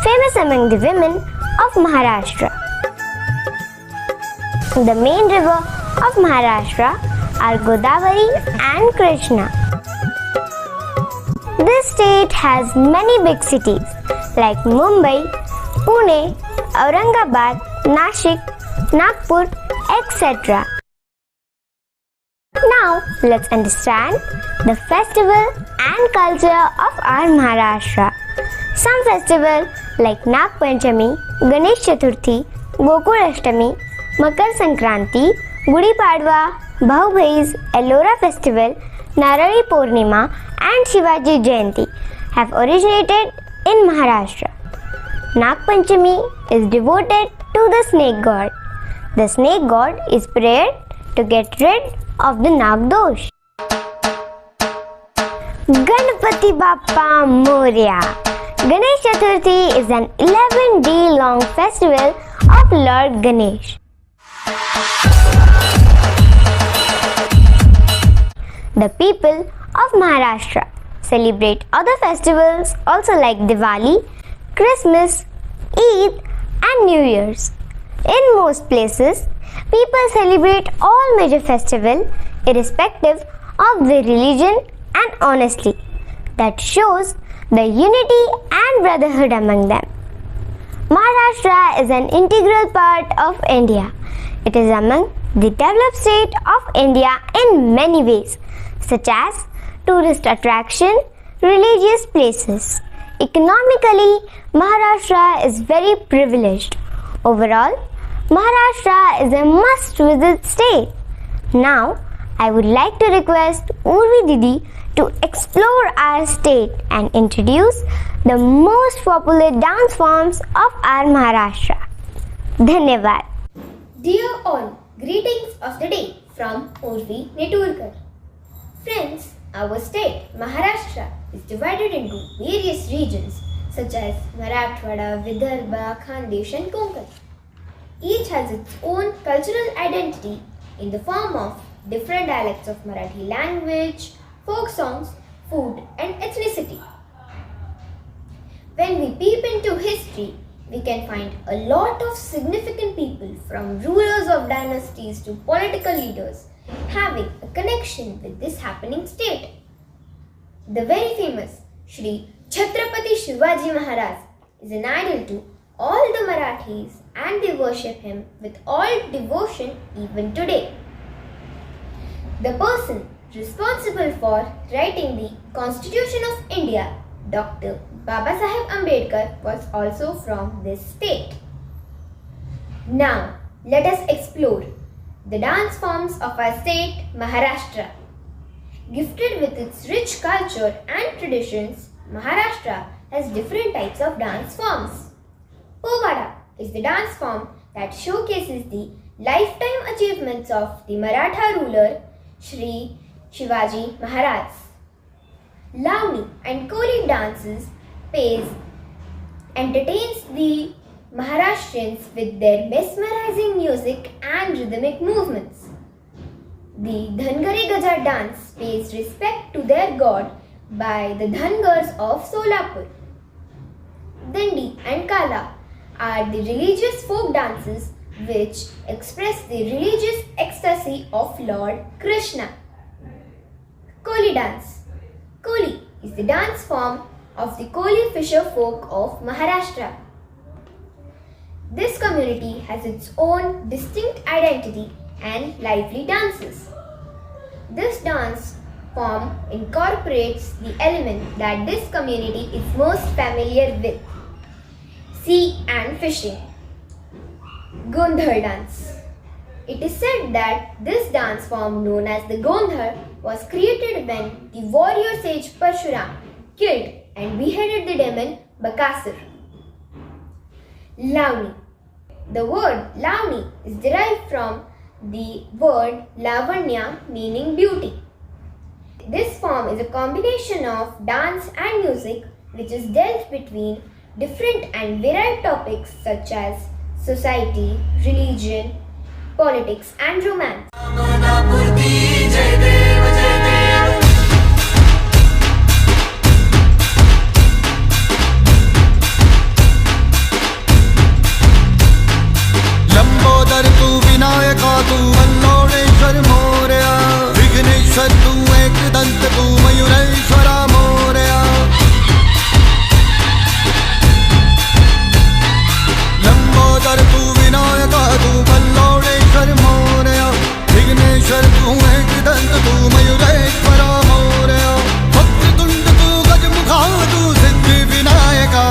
famous among the women of Maharashtra. The main river of Maharashtra are Godavari and Krishna. This state has many big cities like Mumbai, Pune, Aurangabad, Nashik, Nagpur, etc. Now let's understand the festival and culture of our Maharashtra. Some festivals like Nag Panchami, Ganesh Chaturthi, Gokul Ashtami, Makar Sankranti, Gudi Padwa, Bhau Bhaiz, Ellora Festival, Narali Purnima and Shivaji Jayanti have originated in Maharashtra. Nag Panchami is devoted to the snake god. The snake god is prayed to get rid of the Nag dosh. Ganpati Bappa Moria. Ganesh Chaturthi is an 11-day long festival of Lord Ganesh. The people of Maharashtra celebrate other festivals also like Diwali, Christmas, Eid, and New Year's. In most places, people celebrate all major festivals irrespective of their religion, and honestly, that shows the unity and brotherhood among them. Maharashtra is an integral part of India. It is among the developed state of India in many ways, such as tourist attraction, religious places. Economically, Maharashtra is very privileged. Overall, Maharashtra is a must-visit state. Now, I would like to request Urvi Didi to explore our state and introduce the most popular dance forms of our Maharashtra. Dhanyavad. Dear all, greetings of the day from Urvi Neturkar. Friends, our state, Maharashtra, is divided into various regions such as Marathwada, Vidarbha, Khandesh and Konkan. Each has its own cultural identity in the form of different dialects of Marathi language, folk songs, food and ethnicity. When we peep into history, we can find a lot of significant people from rulers of dynasties to political leaders having a connection with this happening state. The very famous Shri Chhatrapati Shivaji Maharaj is an idol to all the Marathis and they worship him with all devotion even today. The person responsible for writing the Constitution of India, Dr. Babasaheb Ambedkar, was also from this state. Now, let us explore the dance forms of our state, Maharashtra. Gifted with its rich culture and traditions, Maharashtra has different types of dance forms. Povada is the dance form that showcases the lifetime achievements of the Maratha ruler Shri Shivaji Maharaj. Lavani and Koli dances entertains the Maharashtrians with their mesmerizing music and rhythmic movements. The Dhangari Gaja dance pays respect to their god by the Dhangars of Solapur. Dandi and Kala are the religious folk dances which express the religious ecstasy of Lord Krishna. Koli dance. Koli is the dance form of the Koli fisher folk of Maharashtra. This community has its own distinct identity and lively dances. This dance form incorporates the element that this community is most familiar with: sea and fishing. Gondhar dance. It is said that this dance form known as the Gondhar was created when the warrior sage Parshuram killed and beheaded the demon Bakasur. Lavani. The word Lavani is derived from the word Lavanya, meaning beauty. This form is a combination of dance and music which is dealt between different and varied topics such as society, religion, politics and romance. Lambodar तू विनायका तू मल्लोळेश्वर मोरया विघ्नेश्वर तू एकदंत तू मयूरेश्वरा मोरया लंबोदर तू विनायका तू मल्लोळेश्वर मोरया विघ्नेश्वर तू एकदंत तू मयूरेश्वरा मोरया वक्रतुंड तू गजमुखा तू सिद्धि विनायका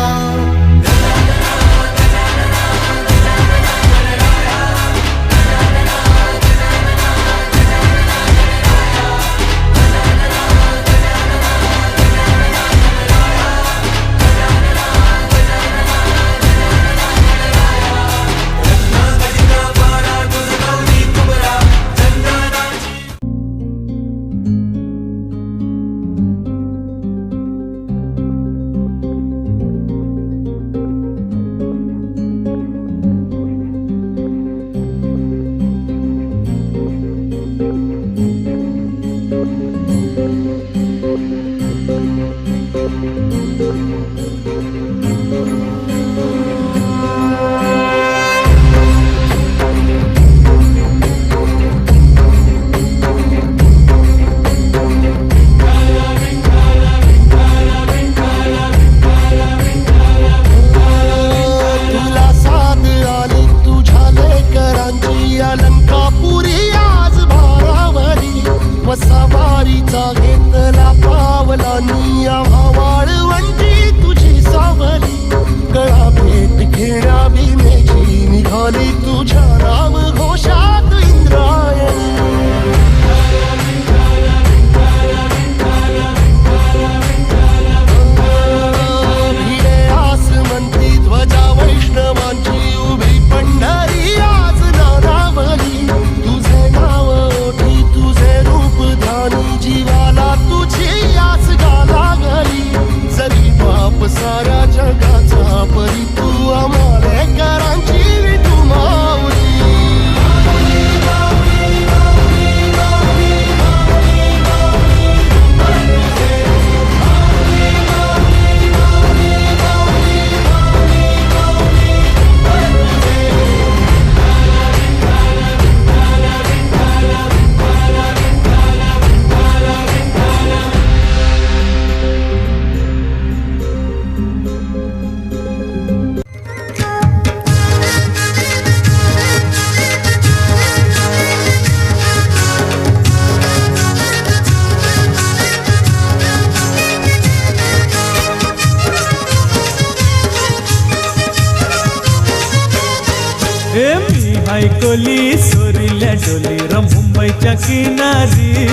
मी हायकोली सोरील्या डोली मुंबईच्या किनारी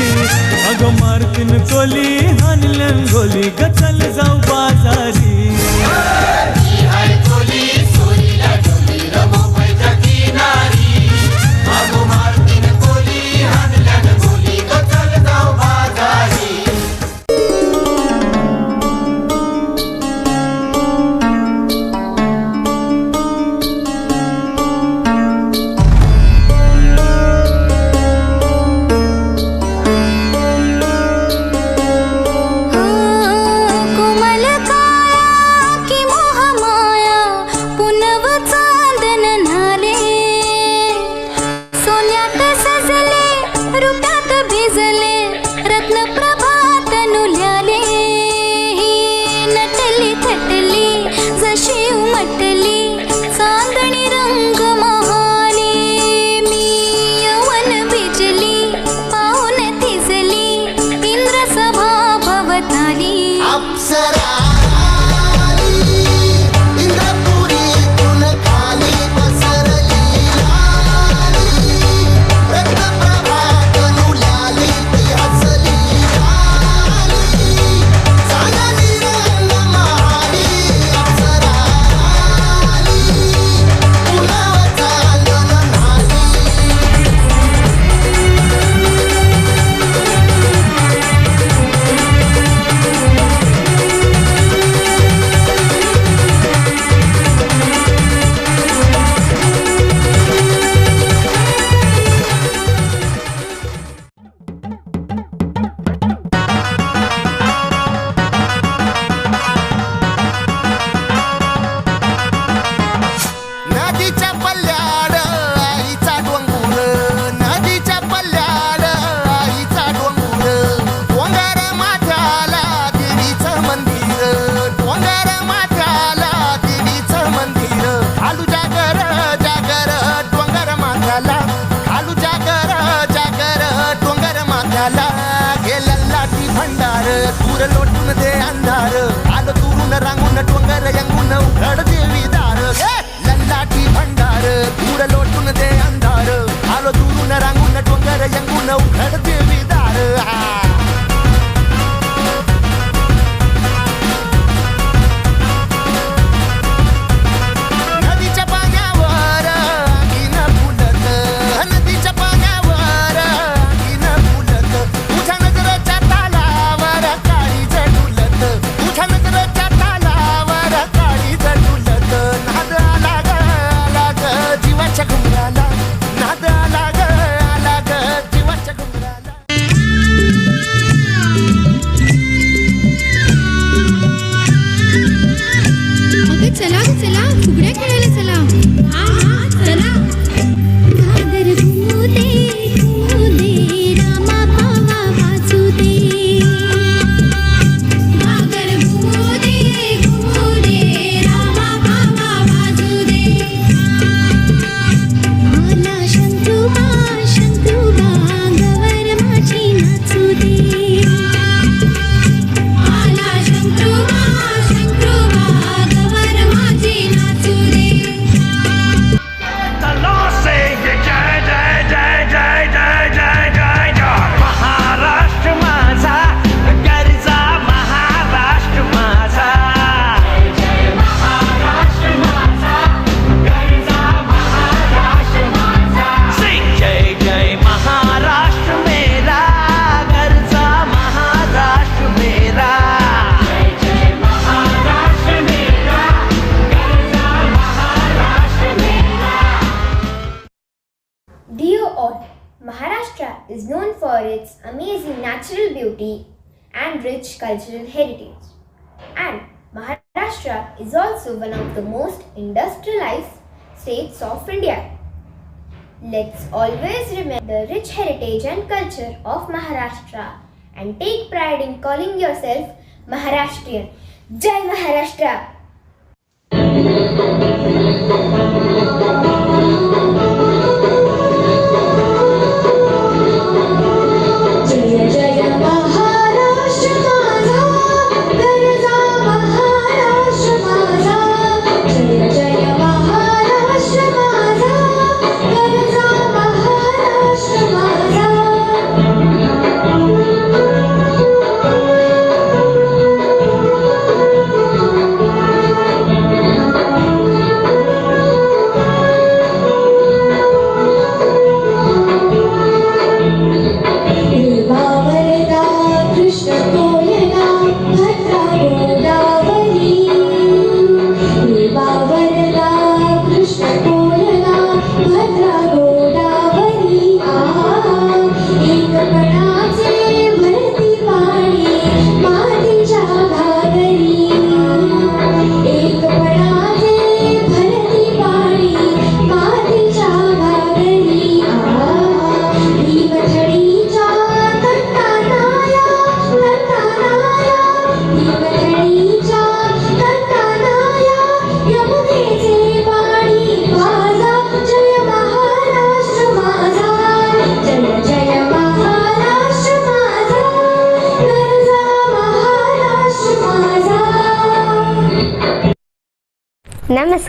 अगं मारतीन कोली हानल्यान गोली ग चल जाऊ बाजारी Maharashtra is known for its amazing natural beauty and rich cultural heritage. And Maharashtra is also one of the most industrialized states of India. Let's always remember the rich heritage and culture of Maharashtra and take pride in calling yourself Maharashtrian. Jai Maharashtra! जय जय महाराष्ट्र माझा गरजा महाराष्ट्र माझा जय जय महाराष्ट्र माझा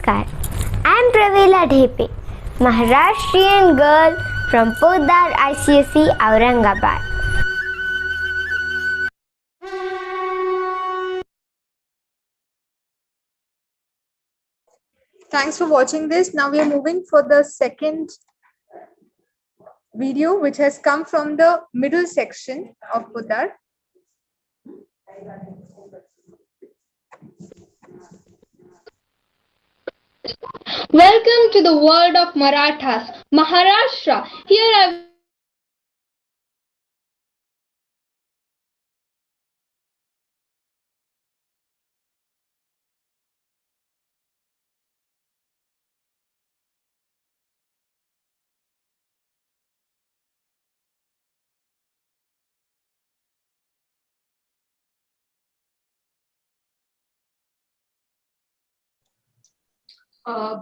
Namaskar. I am Pravila Dhepe, Maharashtrian girl from Podar ICSE Aurangabad. Thanks for watching this. Now we are moving for the second video, which has come from the middle section of Podar. Welcome to the world of Marathas, Maharashtra. Here I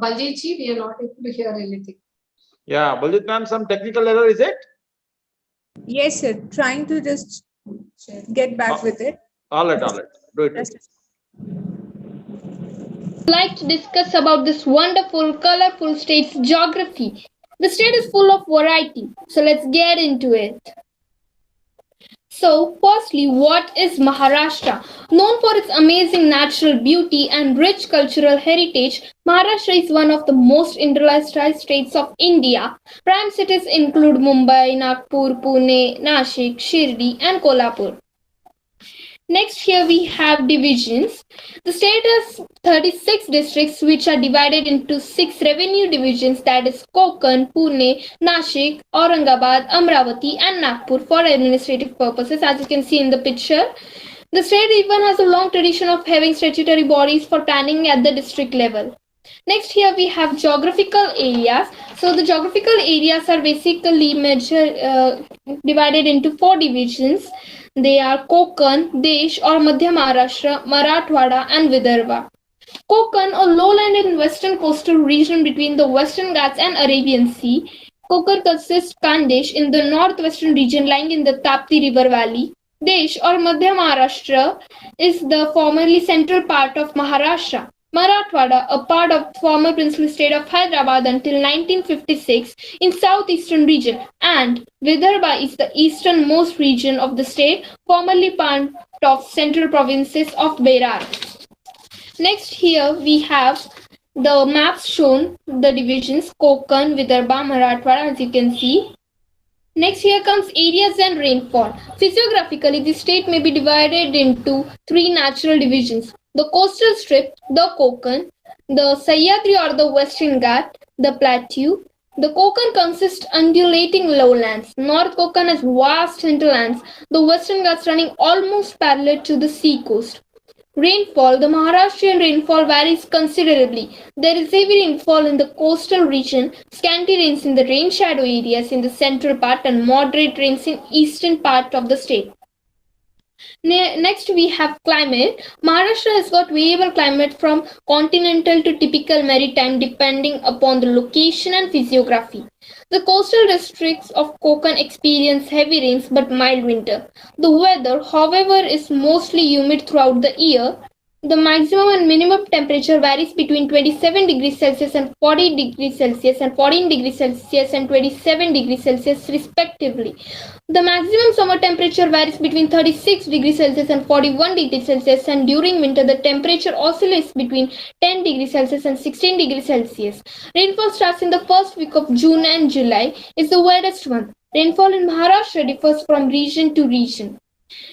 Baljit ji, we are not able to hear anything. Yeah, Baljit ma'am, some technical error, is it? Yes, sir. Trying to just get back with it. All right, do it. like to discuss about this wonderful, colorful state's geography. The state is full of variety, so let's get into it. So, firstly, what is Maharashtra? Known for its amazing natural beauty and rich cultural heritage, Maharashtra is one of the most industrialized states of India. Prime cities include Mumbai, Nagpur, Pune, Nashik, Shirdi, and Kolhapur. Next, here we have divisions. The state has 36 districts which are divided into 6 revenue divisions, that is Konkan, Pune, Nashik, Aurangabad, Amravati and Nagpur for administrative purposes. As you can see in the picture, the state even has a long tradition of having statutory bodies for planning at the district level. Next, here we have geographical areas. So the geographical areas are basically divided into 4 divisions. They are Konkan, Desh or Madhya Maharashtra, Marathwada and Vidarbha. Konkan, a lowland and western coastal region between the Western Ghats and Arabian Sea. Konkan consists Khandesh in the northwestern region lying in the Tapti River Valley. Desh or Madhya Maharashtra is the formerly central part of Maharashtra. Marathwada, a part of the former princely state of Hyderabad until 1956 in southeastern region, and Vidarbha is the easternmost region of the state, formerly part of central provinces of Berar. Next, here we have the maps shown the divisions Konkan, Vidarbha, Marathwada, as you can see. Next, here comes areas and rainfall. Physiographically, the state may be divided into 3 natural divisions: the coastal strip, the Konkan, the Sahyadri or the Western Ghat, the plateau. The Konkan consists undulating lowlands. North Konkan has vast hinterlands, the Western Ghats running almost parallel to the sea coast. Rainfall. The Maharashtrian rainfall varies considerably. There is heavy rainfall in the coastal region, scanty rains in the rain shadow areas in the central part, and moderate rains in eastern part of the state. Next, we have climate. Maharashtra has got variable climate from continental to typical maritime depending upon the location and physiography. The coastal districts of Konkan experience heavy rains but mild winter. The weather, however, is mostly humid throughout the year. The maximum and minimum temperature varies between 27 degrees Celsius and 40 degrees Celsius and 14 degrees Celsius and 27 degrees Celsius respectively. The maximum summer temperature varies between 36 degrees Celsius and 41 degrees Celsius, and during winter the temperature oscillates between 10 degrees Celsius and 16 degrees Celsius. Rainfall starts in the first week of June and July is the wettest month. Rainfall in Maharashtra differs from region to region.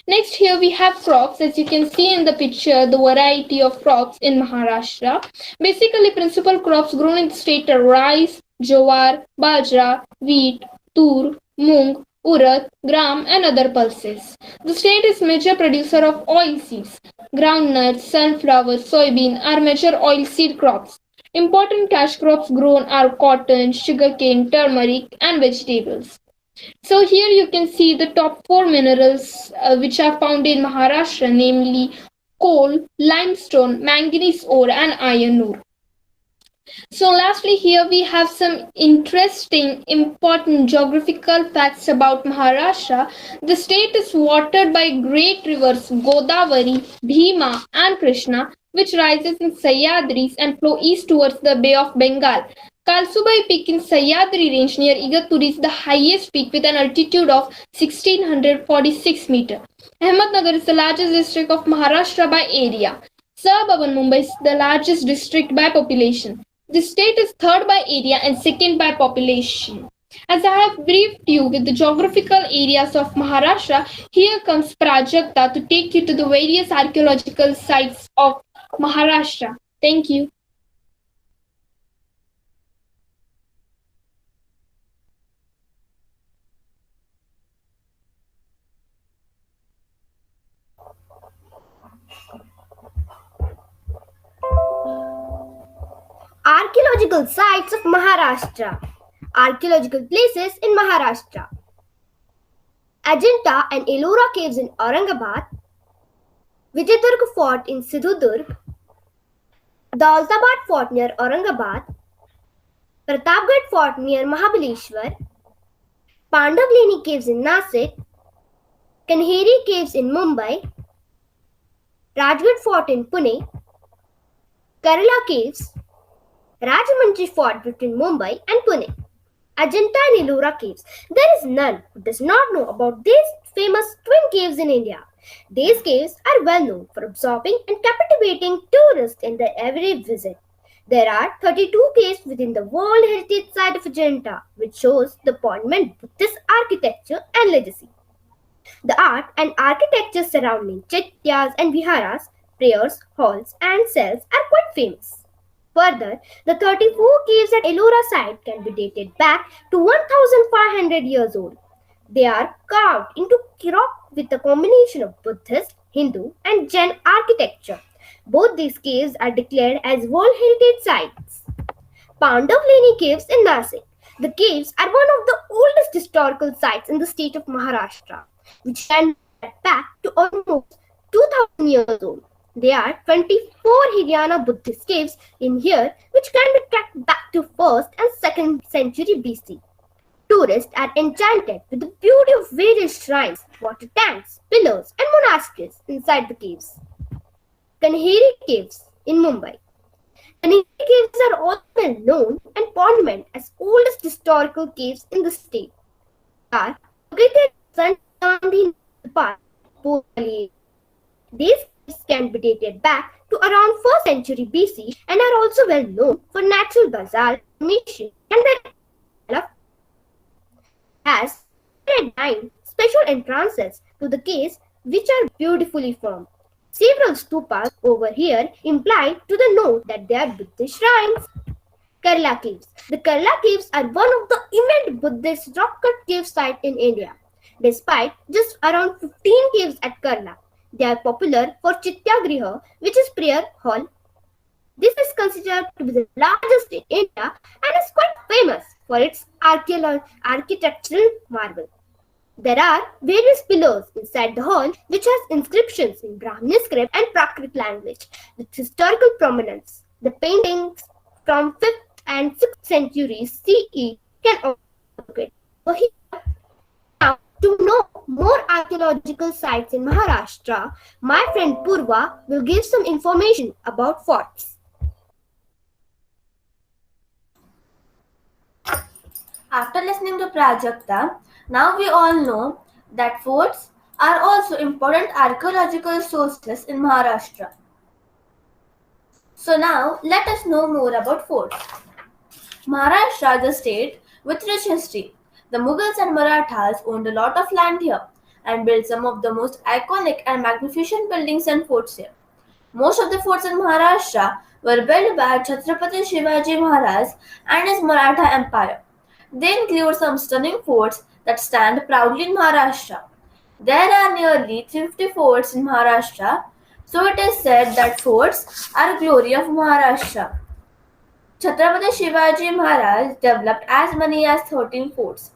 Next, here we have crops. As you can see in the picture, the variety of crops in Maharashtra. Basically, principal crops grown in the state are rice, jowar, bajra, wheat, tur, mung, urad, gram and other pulses. The state is major producer of oil seeds. Groundnuts, sunflower, soybean are major oil seed crops. Important cash crops grown are cotton, sugarcane, turmeric and vegetables. So here you can see the top 4 minerals which are found in Maharashtra, namely coal, limestone, manganese ore and iron ore. So lastly, here we have some interesting, important geographical facts about Maharashtra. The state is watered by great rivers Godavari, Bhima and Krishna, which rises in Sahyadris and flow east towards the Bay of Bengal. Kalsubai Peak in Sahyadri range near Igatpuri is the highest peak with an altitude of 1646 meters. Ahmednagar is the largest district of Maharashtra by area. Suburban Mumbai is the largest district by population. The state is third by area and second by population. As I have briefed you with the geographical areas of Maharashtra, here comes Prajakta to take you to the various archaeological sites of Maharashtra. Thank you. Archaeological sites of Maharashtra. Archaeological places in Maharashtra. Ajanta and Ellora caves in Aurangabad. Vijayadurga Fort in Sindhudurg. Daulatabad Fort near Aurangabad. Pratapgarh Fort near Mahabaleshwar. Pandavleni caves in Nasik. Kanheri caves in Mumbai. Rajgarh Fort in Pune. Kerala caves. Rajahmundry Fort between Mumbai and Pune. Ajanta and Ellora caves. There is none who does not know about these famous twin caves in India. These caves are well known for absorbing and captivating tourists in their every visit. There are 32 caves within the World Heritage Site of Ajanta, which shows the monument Buddhist architecture and legacy. The art and architecture surrounding chaityas and viharas, prayers, halls, and cells are quite famous. Further, the 34 caves at Ellora site can be dated back to 1500 years old. They are carved into rock with a combination of Buddhist, Hindu, and Jain architecture. Both these caves are declared as World Heritage Sites. Pandavleni Caves in Nasik. The caves are one of the oldest historical sites in the state of Maharashtra, which can date back to almost 2000 years old. There are 24 Hinayana Buddhist caves in here, which can be tracked back to 1st and 2nd century BC. Tourists are enchanted with the beauty of various shrines, water tanks, pillars, and monasteries inside the caves. Kanheri Caves in Mumbai. Kanheri Caves are also well known and monument as oldest historical caves in the state. They are located in Sandhi Park, Poli. These caves can be dated back to around 1st century BC and are also well known for natural basalt formation and their has 9 special entrances to the caves which are beautifully formed. Several stupas over here imply to the note that they are Buddhist shrines. Kerala Caves. The Kerala Caves are one of the immense Buddhist rock-cut cave sites in India. Despite just around 15 caves at Kerala, they are popular for Chityagriha, which is prayer hall. This is considered to be the largest in India and is quite famous for its architectural marvel. There are various pillars inside the hall which has inscriptions in Brahmi script and Prakrit language with historical prominence. The paintings from 5th and 6th centuries CE can also be located over here. Now, to know more archaeological sites in Maharashtra, my friend Purva will give some information about forts. After listening to Prajakta, now we all know that forts are also important archaeological sources in Maharashtra. So now let us know more about forts. Maharashtra is a state with rich history. The Mughals and Marathas owned a lot of land here and built some of the most iconic and magnificent buildings and forts here. Most of the forts in Maharashtra were built by Chhatrapati Shivaji Maharaj and his Maratha Empire. They include some stunning forts that stand proudly in Maharashtra. There are nearly 350 forts in Maharashtra, so it is said that forts are glory of Maharashtra. Chhatrapati Shivaji Maharaj developed as many as 13 forts.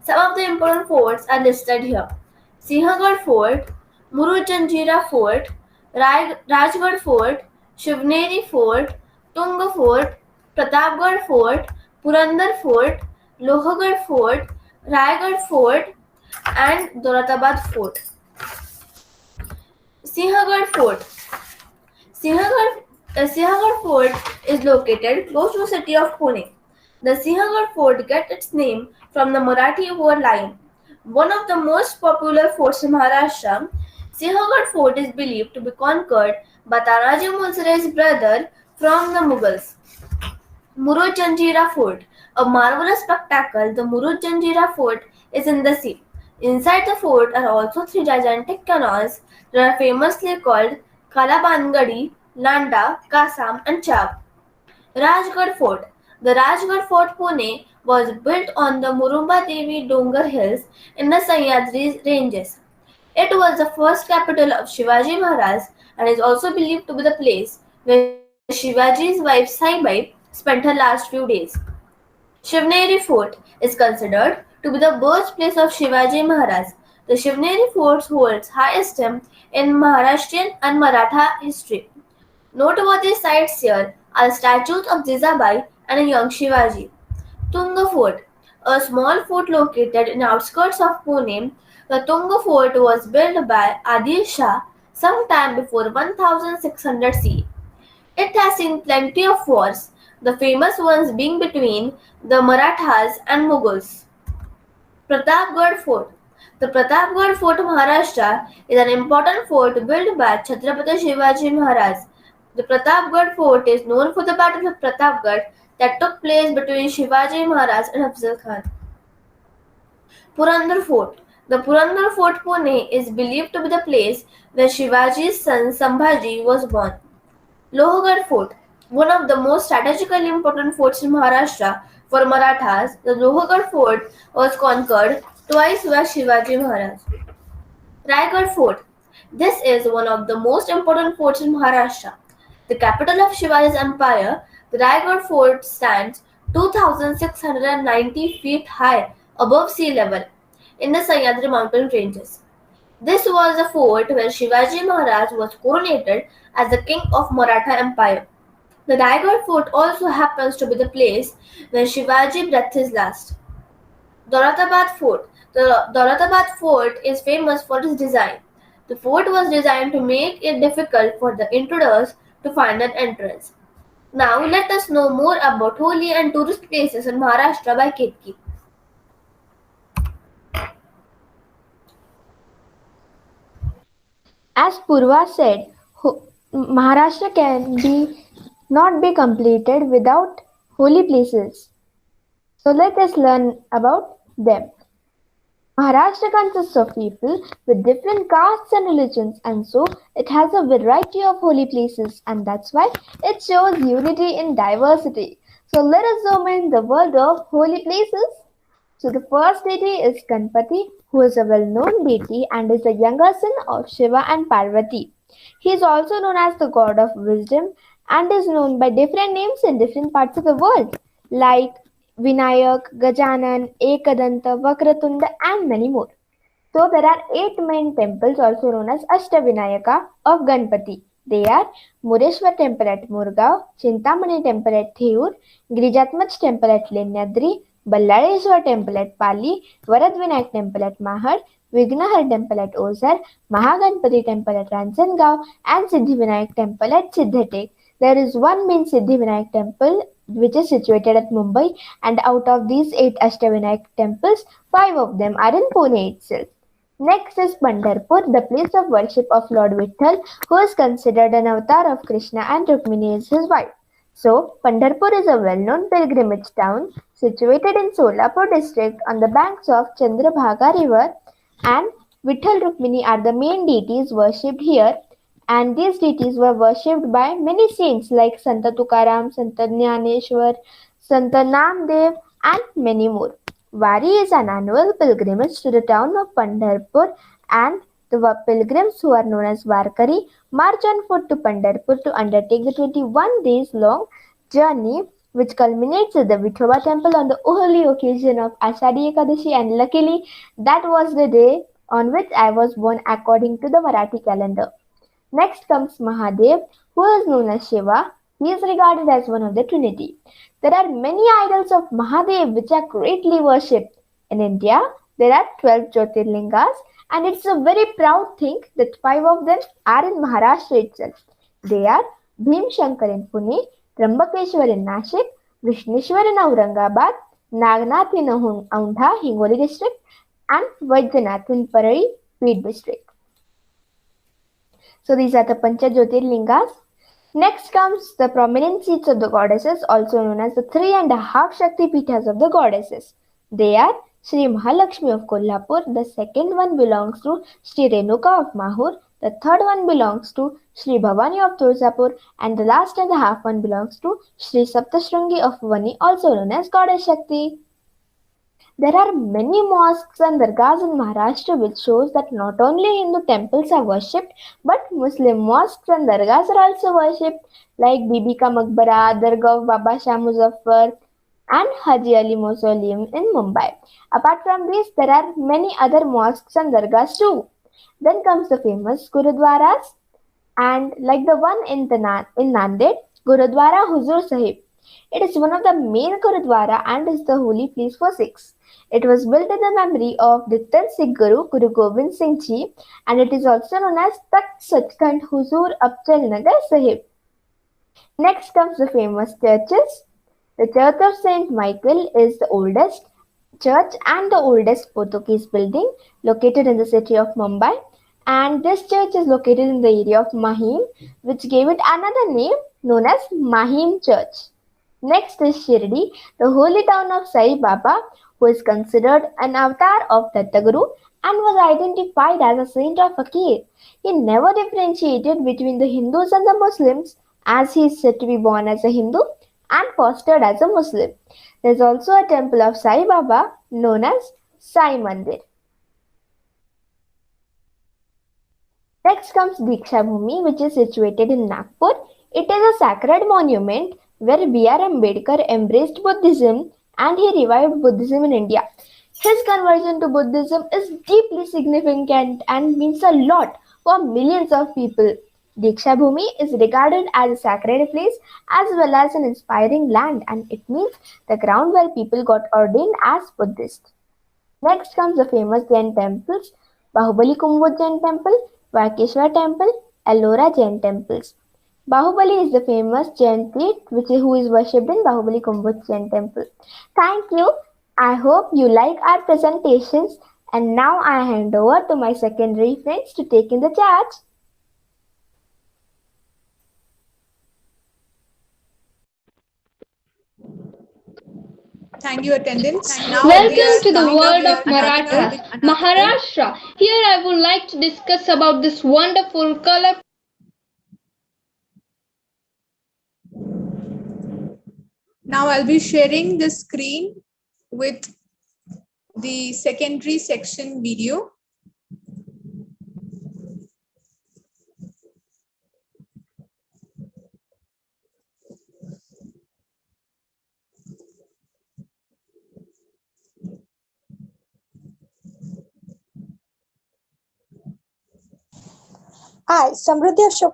Some of the important forts are listed here. Sinhagad Fort, Murujanjira Fort, Rajgarh Fort, Shivneri Fort, Tunga Fort, Pratapgarh Fort, Purandar Fort, Lohagarh Fort, Raigad Fort, and Daulatabad Fort. Sinhagad Fort. Sinhagad Fort is located close to the city of Pune. The Sinhagad Fort gets its name from the Marathi war line. One of the most popular forts in Maharashtra, Sinhagad Fort is believed to be conquered by Tanaji Mulsre's brother from the Mughals. Murud Janjira Fort. A marvelous spectacle, the Murud Janjira Fort is in the sea. Inside the fort are also three gigantic canals that are famously called Kalabangadi, Nanda, Kasam, and Chab. Rajgarh Fort. The Rajgarh Fort Pune was built on the Murumba Devi Dongar Hills in the Sahyadri ranges. It was the first capital of Shivaji Maharaj and is also believed to be the place where Shivaji's wife Saibai spent her last few days. Shivneri Fort is considered to be the birthplace of Shivaji Maharaj. The Shivneri Fort holds high esteem in Maharashtrian and Maratha history. Noteworthy sites here are the statues of Jizabai and a young Shivaji. Tunga Fort, a small fort located in the outskirts of Pune. The Tunga Fort was built by Adil Shah sometime before 1600 CE. It has seen plenty of wars, the famous ones being between the Marathas and Mughals. Pratapgarh Fort. The Pratapgarh Fort of Maharashtra is an important fort built by Chhatrapati Shivaji Maharaj. The Pratapgarh Fort is known for the Battle of Pratapgarh that took place between Shivaji Maharaj and Afzal Khan. Purandar Fort. The Purandar Fort Pune is believed to be the place where Shivaji's son Sambhaji was born. Lohagarh Fort. One of the most strategically important forts in Maharashtra for Marathas, the Lohagarh Fort was conquered twice by Shivaji Maharaj. Raigad Fort. This is one of the most important forts in Maharashtra. The capital of Shivaji's empire, the Raigad Fort stands 2,690 feet high above sea level in the Sahyadri mountain ranges. This was the fort where Shivaji Maharaj was coronated as the king of Maratha Empire. The Raigad Fort also happens to be the place where Shivaji breathed his last. Daulatabad Fort. The Daulatabad Fort is famous for its design. The fort was designed to make it difficult for the intruders to find an entrance. Now let us know more about holy and tourist places in Maharashtra by Ketki. As Purva said, Maharashtra not be completed without holy places. So let us learn about them. Maharashtra consists of people with different castes and religions, and so it has a variety of holy places, and that's why it shows unity in diversity. So let us zoom in the world of holy places. So the first deity is Ganpati, who is a well-known deity and is the younger son of Shiva and Parvati. He is also known as the god of wisdom and is known by different names in different parts of the world, like Vinayak, Gajanan, Ekadanta, Vakratunda, and many more. So there are 8 main temples, also known as Ashtavinayaka, of Ganpati. They are Mureshwar temple at Murgaon, Chintamani temple at Theur, Girijatmach temple at Lenyadri, Ballareshwar temple at Pali, Varadvinayak temple at Mahad, Vignahar temple at Ozar, Mahaganpati temple at Ranjangaon, and Siddhivinayak temple at Siddhatek. There is one main Siddhivinayak temple which is situated at Mumbai, and out of these 8 Ashtavinayak temples, 5 of them are in Pune itself. Next is Pandharpur, the place of worship of Lord Vitthal, who is considered an avatar of Krishna, and Rukmini is his wife. So, Pandharpur is a well-known pilgrimage town situated in Solapur district on the banks of Chandrabhaga river, and Vitthal Rukmini are the main deities worshipped here, and these deities were worshipped by many saints like Santa Tukaram, Santa Jnaneshwar, Santa Namdev, and many more. Wari is an annual pilgrimage to the town of Pandharpur, and the pilgrims, who are known as Varkari, march on foot to Pandharpur to undertake the 21 days long journey, which culminates at the Vithoba temple on the holy occasion of Ashadhi Ekadashi, and luckily that was the day on which I was born according to the Marathi calendar. Next comes Mahadev, who is known as Shiva, He is regarded as one of the Trinity. There are many idols of Mahadev which are greatly worshipped. In India, there are 12 Jyotirlingas, and it's a very proud thing that 5 of them are in Maharashtra itself. They are Bhimshankar in Pune, Trambakeshwar in Nashik, Vishneshwar in Aurangabad, Nagnath in Aundha, Hingoli district, and Vaidyanath in Paroi, Beed district. So these are the Pancha Jyotirlingas. Next comes the prominent seats of the goddesses, also known as the 3.5 Shakti Pithas of the goddesses. They are Sri Mahalakshmi of Kolhapur, the second one belongs to Sri Renuka of Mahur, the third one belongs to Sri Bhavani of Tulsapur, and the last and the half one belongs to Sri Saptashringi of Vani, also known as Goddess Shakti. There are many mosques and dargahs in Maharashtra, which shows that not only Hindu temples are worshipped, but Muslim mosques and dargahs are also worshipped, like Bibi Ka Maqbara, Dargah of Baba Shah Muzaffar, and Haji Ali Mausoleum in Mumbai. Apart from these, there are many other mosques and dargahs too. Then comes the famous Gurudwaras, and like the one in Nanded, Gurudwara Huzur Sahib. It is one of the main Gurudwara and is the holy place for Sikhs. It was built in the memory of the 10th Sikh Guru, Guru Gobind Singh Ji, and it is also known as Takht Sachkhand Huzur Abchal Nagar Sahib. Next comes the famous churches. The Church of St. Michael is the oldest church and the oldest Portuguese building located in the city of Mumbai. And this church is located in the area of Mahim, which gave it another name known as Mahim Church. Next is Shirdi, the holy town of Sai Baba, who is considered an avatar of Dattaguru and was identified as a saint or fakir. He never differentiated between the Hindus and the Muslims, as he is said to be born as a Hindu and fostered as a Muslim. There is also a temple of Sai Baba known as Sai Mandir. Next comes Diksha Bhumi, which is situated in Nagpur. It is a sacred monument where B.R. Ambedkar embraced Buddhism and he revived Buddhism in India. His conversion to Buddhism is deeply significant and means a lot for millions of people. Diksha Bhumi is regarded as a sacred place as well as an inspiring land, and it means the ground where people got ordained as Buddhists. Next comes the famous Jain temples, Bahubali Kumbh Jain Temple, Vaikeshwar Temple, Ellora Jain Temples. Bahubali is the famous Jain priest who is worshipped in Bahubali Kumbh Jain Temple. Thank you. I hope you like our presentations, and now I hand over to my secondary friends to take in the charge. Thank you, attendants. Now Welcome to the world of Marathas, Maharashtra. Here I would like to discuss about this wonderful color. Now I'll be sharing the screen with the secondary section video. I, Samruddhi Ashok.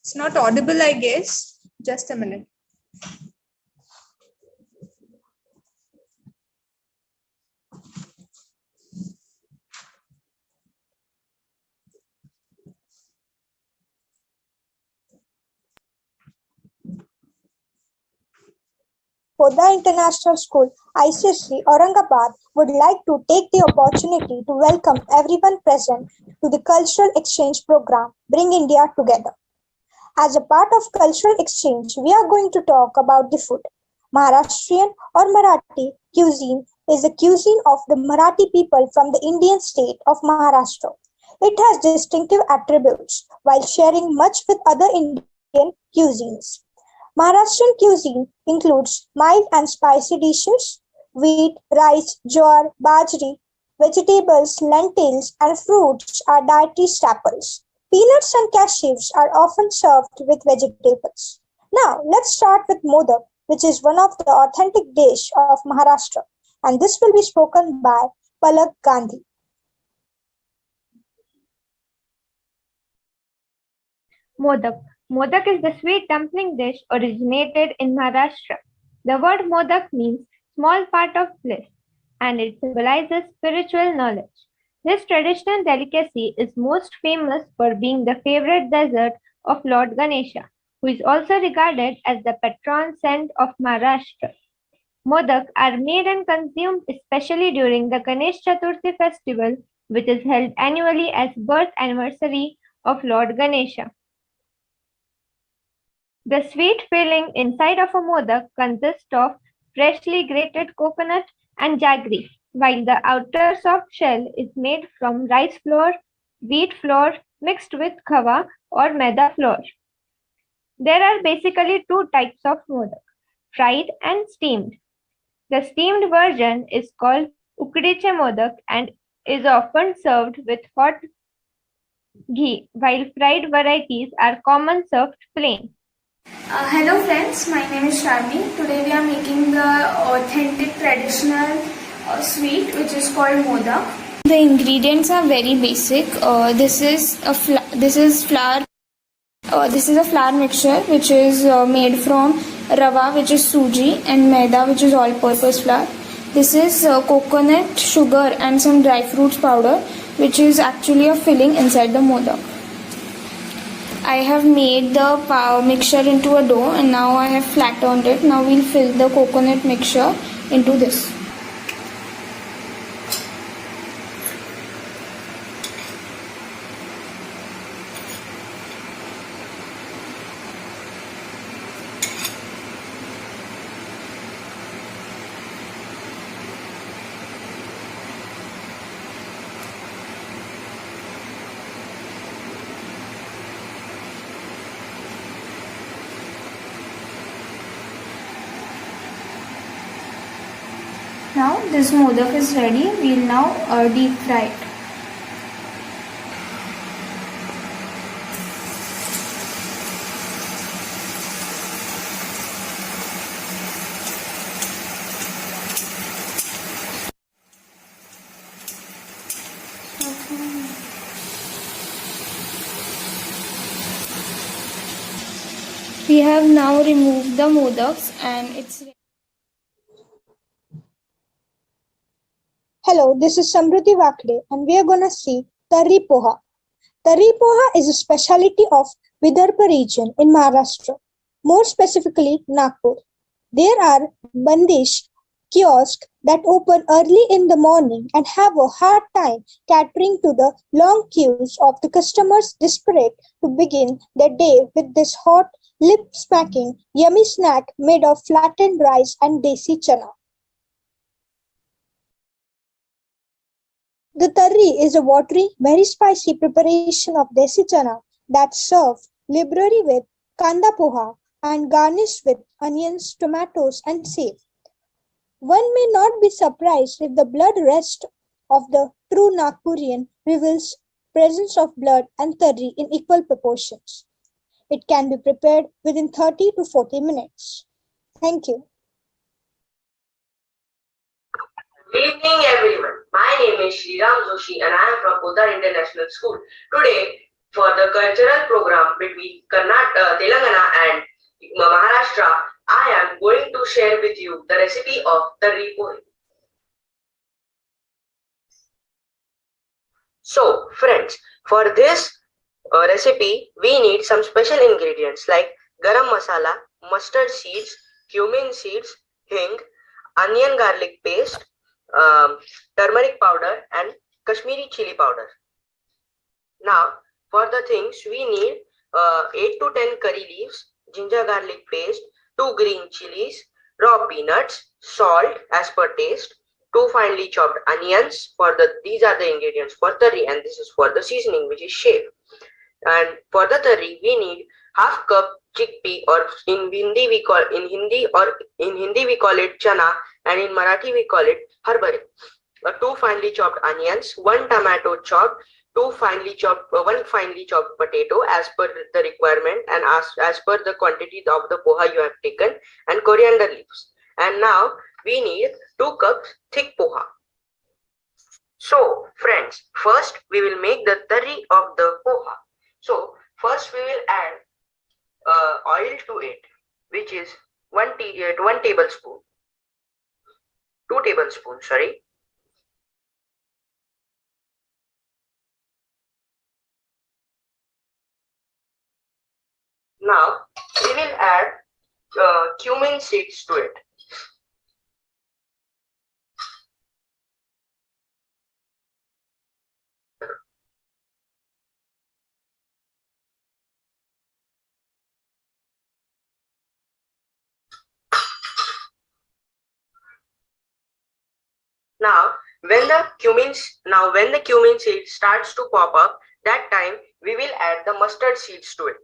It's not audible, I guess. Just a minute. Poda International School, ICSC, Aurangabad would like to take the opportunity to welcome everyone present to the Cultural Exchange Program, Bring India Together. As a part of cultural exchange, we are going to talk about the food. Maharashtrian or Marathi cuisine is the cuisine of the Marathi people from the Indian state of Maharashtra. It has distinctive attributes while sharing much with other Indian cuisines. Maharashtrian cuisine includes mild and spicy dishes. Wheat, rice, jowar, bajri, vegetables, lentils, and fruits are dietary staples. Peanuts and cashews are often served with vegetables. Now, let's start with modak, which is one of the authentic dish of Maharashtra, and this will be spoken by Palak Gandhi. Modak. Modak is the sweet dumpling dish originated in Maharashtra. The word modak means small part of bliss, and it symbolizes spiritual knowledge. This traditional delicacy is most famous for being the favorite dessert of Lord Ganesha, who is also regarded as the patron saint of Maharashtra. Modak are made and consumed especially during the Ganesh Chaturthi festival, which is held annually as birth anniversary of Lord Ganesha. The sweet filling inside of a modak consists of freshly grated coconut and jaggery, while the outer soft shell is made from rice flour, wheat flour mixed with kava or maida flour. There are basically two types of modak, fried and steamed. The steamed version is called ukdiche modak and is often served with hot ghee, while fried varieties are common served plain. Hello friends, my name is Sharmi. Today we are making the authentic traditional sweet which is called modak. The ingredients are very basic. This is a flour. This is a flour mixture which is made from rava, which is suji, and maida, which is all-purpose flour. This is coconut, sugar, and some dry fruits powder, which is actually a filling inside the modak. I have made the mixture into a dough, and now I have flattened it. Now we'll fill the coconut mixture into this. Now this modak is ready. We'll now deep fry it. We have now removed the modaks and it's ready. Hello, this is Samruti Vakde and we are going to see Tarri Poha. Tarri Poha is a specialty of Vidarbha region in Maharashtra, more specifically Nagpur. There are bandish kiosks that open early in the morning and have a hard time catering to the long queues of the customers desperate to begin their day with this hot, lip-smacking, yummy snack made of flattened rice and desi chana. The tarri is a watery, very spicy preparation of desi chana that's served liberally with kanda poha and garnished with onions, tomatoes, and seaweed. One may not be surprised if the blood rest of the true Nagpurian reveals presence of blood and tarri in equal proportions. It can be prepared within 30 to 40 minutes. Thank you. Good evening, everyone. My name is Shriram Joshi and I am from Poddar International School. Today, for the cultural program between Telangana and Maharashtra, I am going to share with you the recipe of tarri poha. So, friends, for this recipe, we need some special ingredients like garam masala, mustard seeds, cumin seeds, hing, onion garlic paste, turmeric powder and Kashmiri chili powder. Now, for the things, we need 8 to 10 curry leaves, ginger garlic paste, 2 green chilies, raw peanuts, salt as per taste, 2 finely chopped onions. These are the ingredients for tarri, and this is for the seasoning, which is shave. And for the tarri, we need half cup chickpea, or in Hindi we call it chana, and in Marathi we call it harbare. 2 finely chopped onions, 1 tomato chopped, one finely chopped potato as per the requirement and as per the quantity of the poha you have taken, and coriander leaves. And now we need 2 cups thick poha. So friends, first we will make the tarri of the poha. So first we will add oil to it, which is 2 tablespoons, sorry. Now we will add cumin seeds to it. Now when the cumin seed starts to pop up, that time we will add the mustard seeds to it.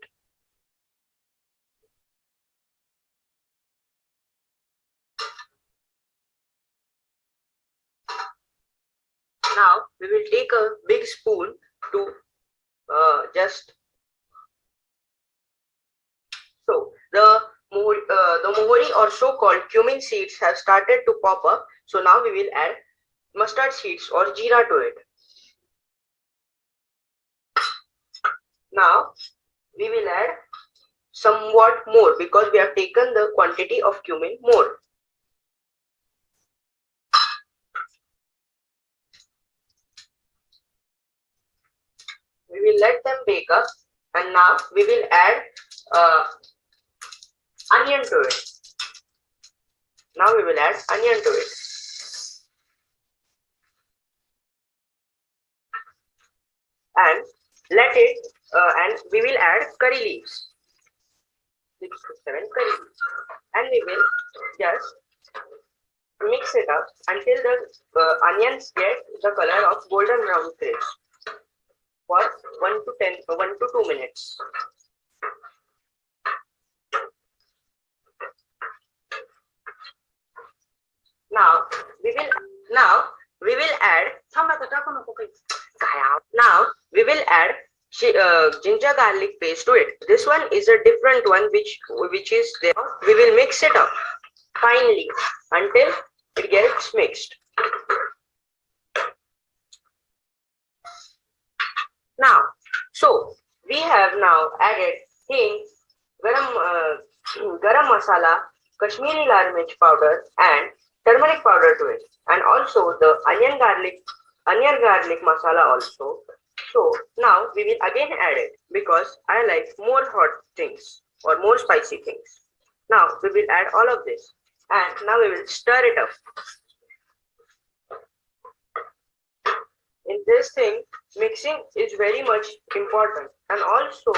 Now we will take a big spoon to the mohori or so-called cumin seeds have started to pop up. So now we will add mustard seeds or jeera to it. Now we will add somewhat more because we have taken the quantity of cumin more. We will let them bake up, and now we will add onion to it. Now we will add onion to it. And and we will add curry leaves. 6 to 7 curry leaves. And we will just mix it up until the onions get the color of golden brown crisp for 1 to 2 minutes. Now we will add ginger garlic paste to it. This one is a different one which is there. We will mix it up finely until it gets mixed. Now, so we have now added hing, garam masala, Kashmiri lal mirch powder and turmeric powder to it, and also the onion garlic masala also. So now we will again add it because I like more hot things or more spicy things. Now we will add all of this, and now we will stir it up. In this thing, mixing is very much important, and also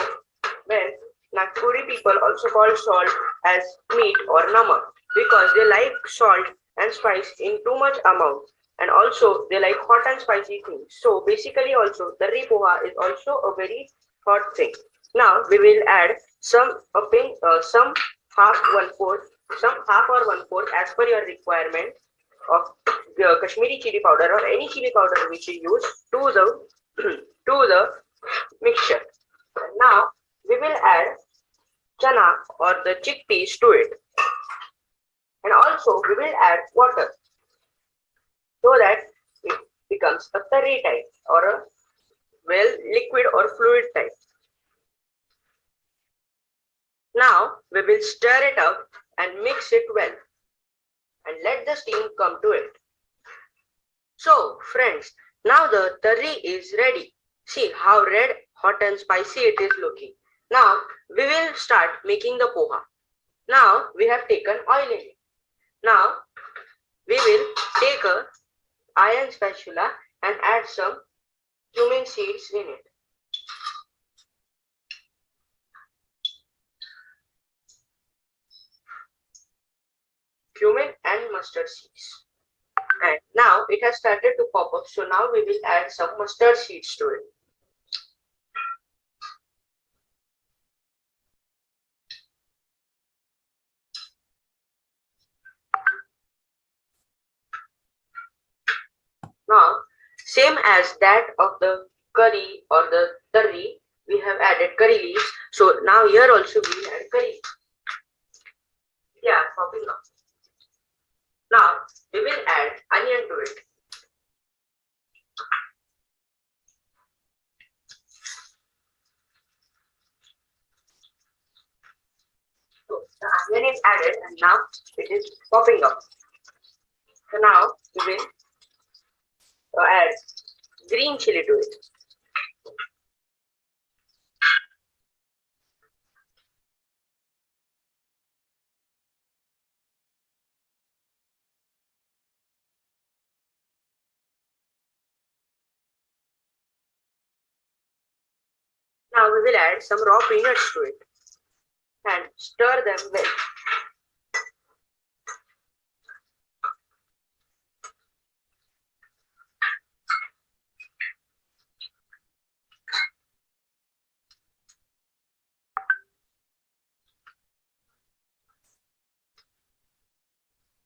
when Nagpuri people also call salt as meat or namak because they like salt and spice in too much amount, and also they like hot and spicy things. So basically also tarri poha is also a very hot thing. Now we will add some half or 1/4 as per your requirement of the Kashmiri chili powder or any chili powder which you use to the mixture. Now we will add chana or the chickpeas to it, and also we will add water so that it becomes a tarri type or a liquid or fluid type. Now we will stir it up and mix it well and let the steam come to it. So friends, now the tarri is ready. See how red, hot and spicy it is looking. Now we will start making the poha. Now we have taken oil in it. Now we will take a iron spatula and add some cumin seeds in it. Cumin and mustard seeds. And now it has started to pop up, so now we will add some mustard seeds to it. Now, same as that of the curry or the tarri, we have added curry leaves. So now here also we will add curry. Yeah, popping up. Now we will add onion to it. So the onion is added and now it is popping up. So now we will add green chili to it. Now we will add some raw peanuts to it and stir them well.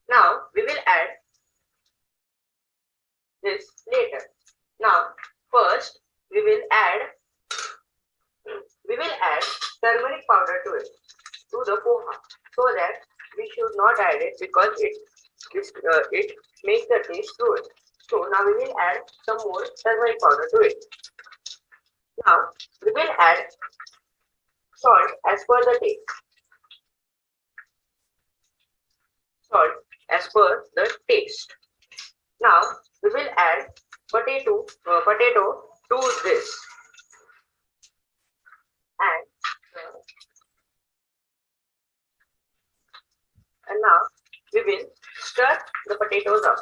Now we will add this later. Now first we will add turmeric powder to it, to the poha, so that we should not add it because it makes the taste good. So now we will add some more turmeric powder to it. Now we will add salt as per the taste. Salt as per the taste. Now we will add potato to this. And now we will stir the potatoes up.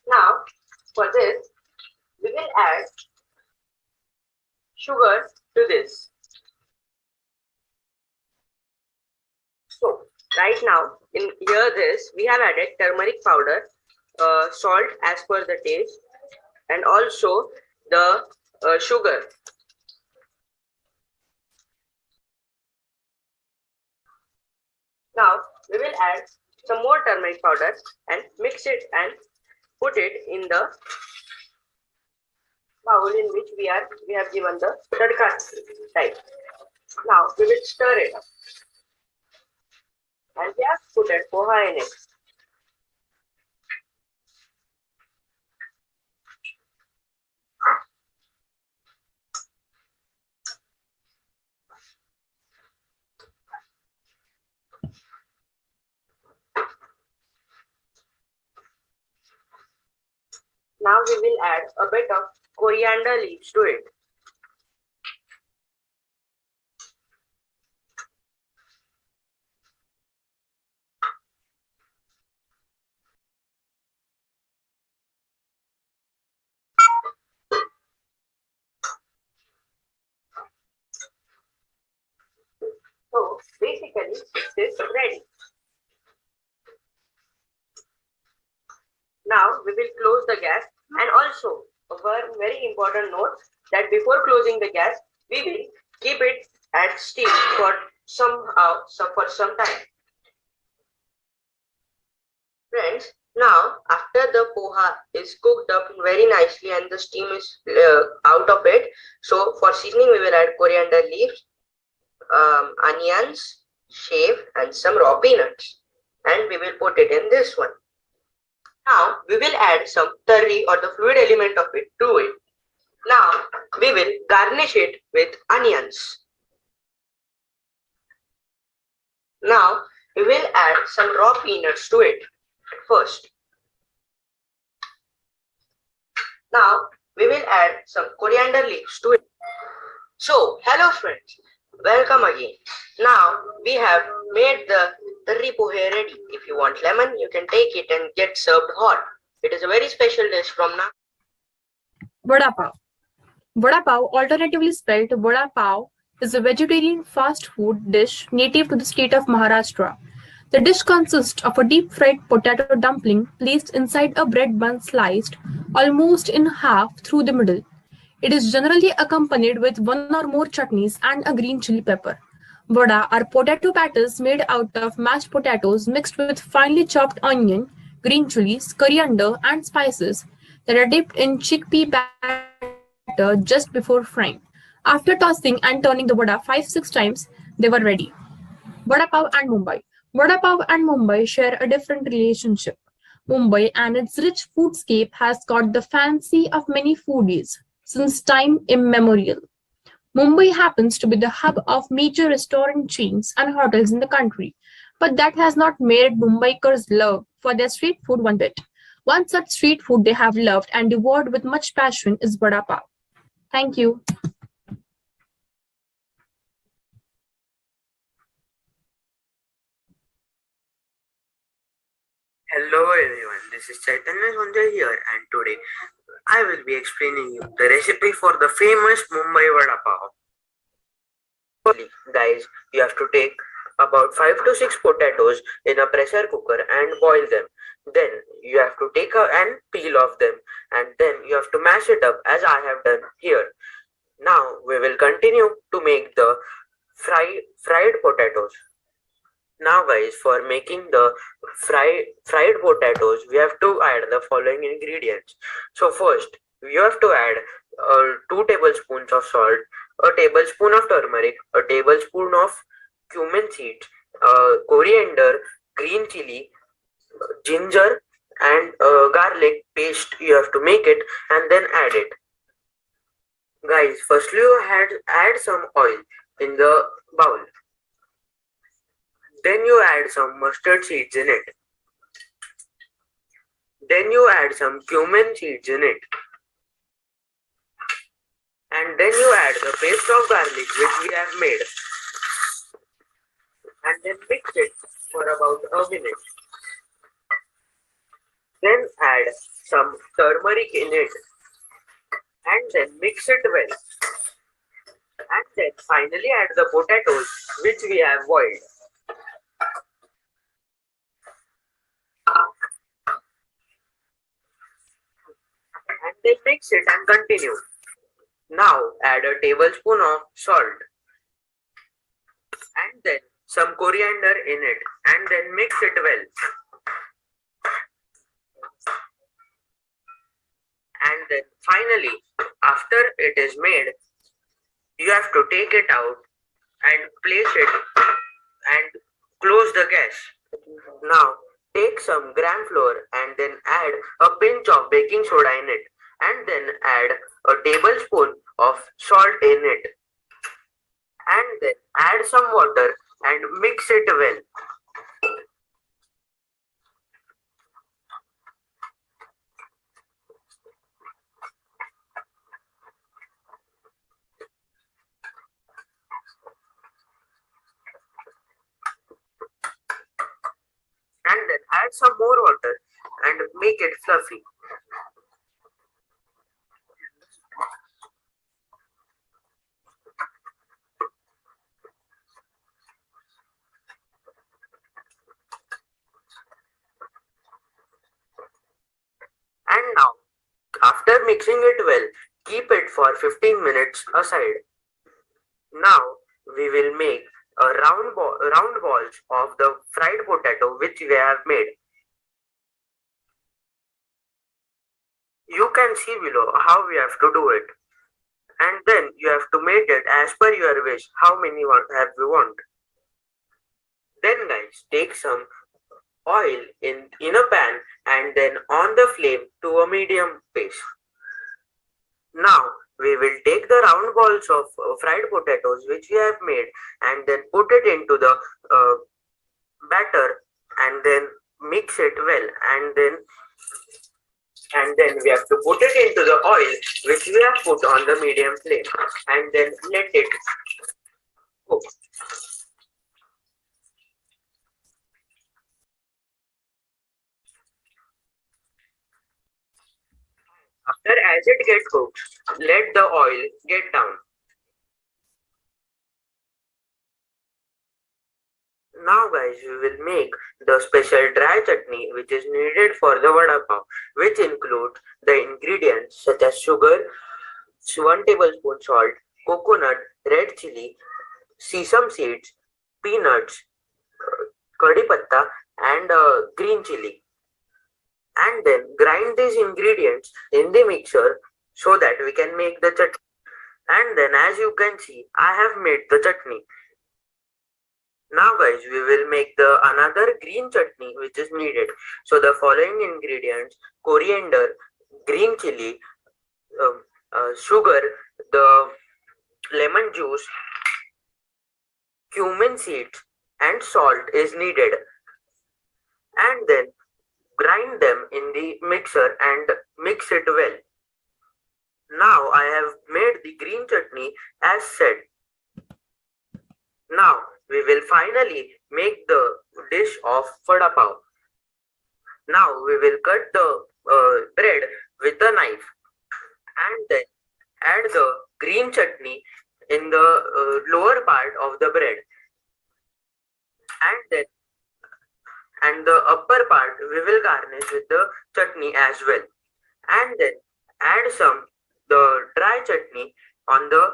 Now for this we will add sugar to this. So right now in here this we have added turmeric powder, salt as per the taste, and also the sugar. Now we will add some more turmeric powder and mix it and put it in the bowl in which we have given the tadka type. Now we will stir it up. And we have put that poha in it. Now we will add a bit of coriander leaves to it. So basically this is ready. Now we will close the gas, and also a very important note that before closing the gas we will keep it at steam for some time. Friends, now after the poha is cooked up very nicely and the steam is out of it, so for seasoning we will add coriander leaves, onions shaved, and some raw peanuts, and we will put it in this one. Now we will add some tarri or the fluid element of it to it. Now we will garnish it with onions. Now we will add some raw peanuts to it first. Now we will add some coriander leaves to it. So hello friends, welcome again. Now we have made the tarri pohe ready. If you want lemon, you can take it and get served hot. It is a very special dish from now. Vada pav. Vada pav, alternatively spelled vada pav, is a vegetarian fast food dish native to the state of Maharashtra. The dish consists of a deep-fried potato dumpling placed inside a bread bun sliced almost in half through the middle. It is generally accompanied with one or more chutneys and a green chili pepper. Vada are potato patties made out of mashed potatoes mixed with finely chopped onion, green chilies, coriander, and spices that are dipped in chickpea batter just before frying. After tossing and turning the vada 5-6 times, they were ready. Vada Pav and Mumbai. Vada Pav and Mumbai share a different relationship. Mumbai and its rich foodscape has caught the fancy of many foodies since time immemorial. Mumbai happens to be the hub of major restaurant chains and hotels in the country, but that has not made Mumbaikars' love for their street food one bit. One such street food they have loved and devoured with much passion is Vada Pav. Thank you. Hello everyone, this is Chaitanya Sanjay here, and today I will be explaining you the recipe for the famous Mumbai Vada Pav. Firstly, guys, you have to take about 5 to 6 potatoes in a pressure cooker and boil them. Then you have to take and peel off them, and then you have to mash it up as I have done here. Now we will continue to make the fried potatoes. Now guys, for making the fried potatoes, we have to add the following ingredients. So first, you have to add 2 tablespoons of salt, a tablespoon of turmeric, a tablespoon of cumin seeds, coriander, green chili, ginger, and garlic paste. You have to make it and then add it. Guys, firstly you add some oil in the bowl. Then you add some mustard seeds in it. Then you add some cumin seeds in it. And then you add the paste of garlic which we have made. And then mix it for about a minute. Then add some turmeric in it. And then mix it well. And then finally add the potatoes which we have boiled. And then mix it and continue. Now add a tablespoon of salt and then some coriander in it and then mix it well. And then finally, after it is made, you have to take it out and place it and close the gas. Now take some gram flour and then add a pinch of baking soda in it and then add a tablespoon of salt in it and then add some water and mix it well. And then add some more water and make it fluffy. And now, after mixing it well, keep it for 15 minutes aside. Now, we will make a round balls of the fried potato which we have made. You can see below how we have to do it. And then you have to make it as per your wish, how many you want. Then guys, take some oil in a pan and then on the flame to a medium pace. Now we will take the round balls of fried potatoes which we have made and then put it into the batter and then mix it well and then we have to put it into the oil which we have put on the medium flame and then let it cook. After as it gets cooked, let the oil get down. Now guys, we will make the special dry chutney which is needed for the vada pav, which includes the ingredients such as sugar, 1 tablespoon salt, coconut, red chili, sesame seeds, peanuts, curry patta and green chili. And then grind these ingredients in the mixer so that we can make the chutney. And then as you can see, I have made the chutney. Now guys, we will make the another green chutney which is needed. So the following ingredients: coriander, green chili, sugar, the lemon juice, cumin seeds and salt is needed. And then grind them in the mixer and mix it well. Now I have made the green chutney as said. Now we will finally make the dish of vada pav. Now we will cut the bread with a knife and then add the green chutney in the lower part of the bread, and the upper part we will garnish with the chutney as well, and then add some the dry chutney on the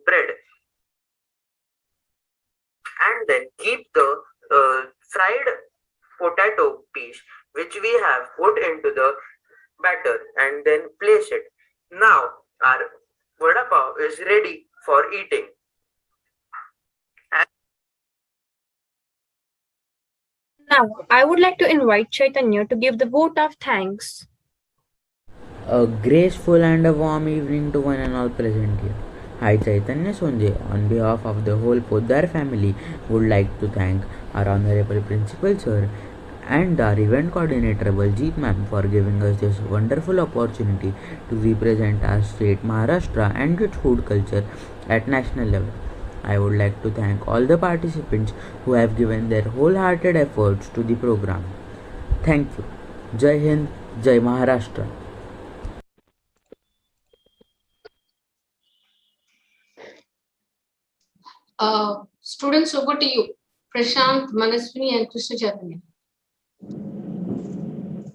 bread, and then keep the fried potato piece which we have put into the batter and then place it. Now our vada pav is ready for eating. Now, I would like to invite Chaitanya to give the vote of thanks. A graceful and a warm evening to one and all present here. I, Chaitanya Sonje, on behalf of the whole Poddar family, would like to thank our Honorable Principal Sir and our event coordinator Baljit ma'am for giving us this wonderful opportunity to represent our state Maharashtra and its food culture at national level. I would like to thank all the participants who have given their wholehearted efforts to the program. Thank you. Jai Hind, Jai Maharashtra. Students, over to you. Prashant, Manaswini and Krishna Chaitanya.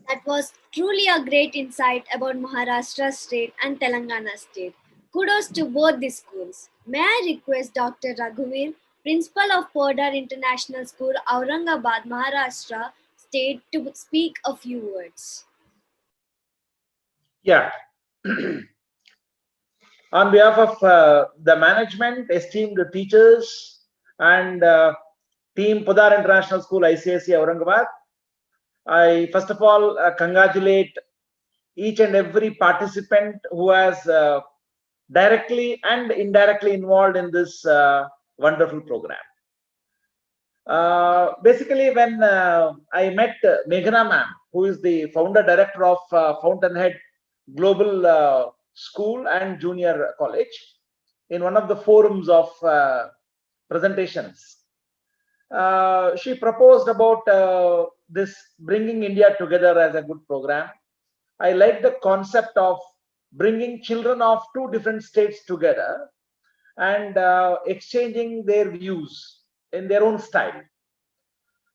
That was truly a great insight about Maharashtra state and Telangana state. Kudos to both the schools. May I request Dr. Raghuvir, Principal of Poddar International School, Aurangabad, Maharashtra state, to speak a few words. Yeah. On behalf of the management, esteemed teachers, and team Poddar International School, ICSE Aurangabad, I first of all congratulate each and every participant who has directly and indirectly involved in this wonderful program. Basically, when I met Meghana ma'am, who is the founder director of Fountainhead Global School and Junior College, in one of the forums of presentations, she proposed about this bringing India together as a good program. I like the concept of bringing children of two different states together and exchanging their views in their own style.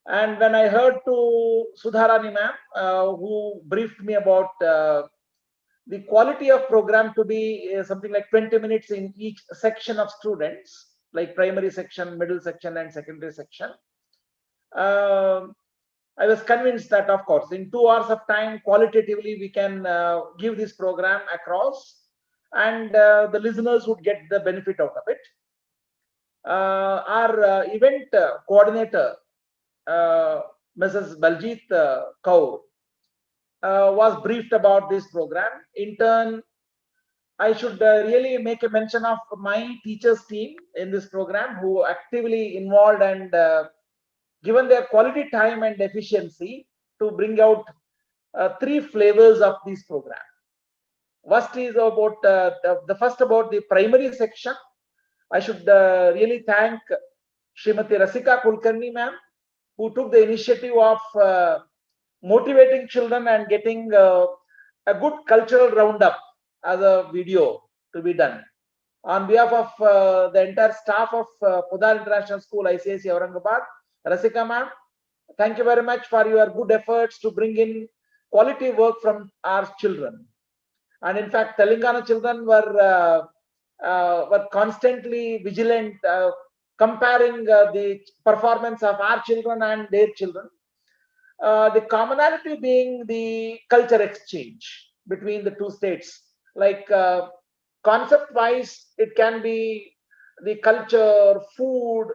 And when I heard to Sudharani ma'am, who briefed me about the quality of program to be something like 20 minutes in each section of students, like primary section, middle section, and secondary section, I was convinced that, of course, in 2 hours of time, qualitatively, we can give this program across, and the listeners would get the benefit out of it. Our event coordinator, Mrs. Baljit Kaur, was briefed about this program. In turn, I should really make a mention of my teachers team in this program, who actively involved and given their quality time and efficiency to bring out 3 flavors of this program. First is about about the primary section. I should really thank Srimati Rasika Kulkarni ma'am, who took the initiative of motivating children and getting a good cultural roundup as a video to be done. On behalf of the entire staff of Podar International School, ICSE Aurangabad, Rasika ma'am, thank you very much for your good efforts to bring in quality work from our children. And in fact, Telangana children were constantly vigilant, comparing the performance of our children and their children. The commonality being the culture exchange between the two states. Like concept-wise, it can be the culture, food,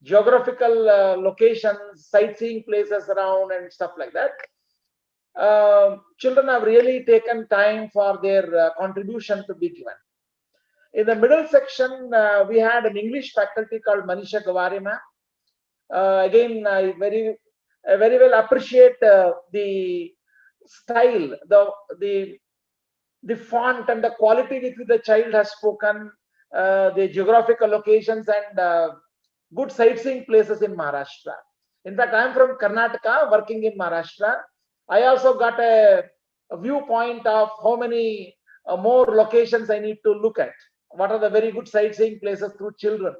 geographical locations, sightseeing places around, and stuff like that. Children have really taken time for their contribution to be given. In the middle section, we had an English faculty called Manisha Gawari ma'am. Again, I very well appreciate the style, the font and the quality with which the child has spoken, the geographical locations and good sightseeing places in Maharashtra. In fact, I am from Karnataka, working in Maharashtra. I also got a viewpoint of how many more locations I need to look at. What are the very good sightseeing places through children?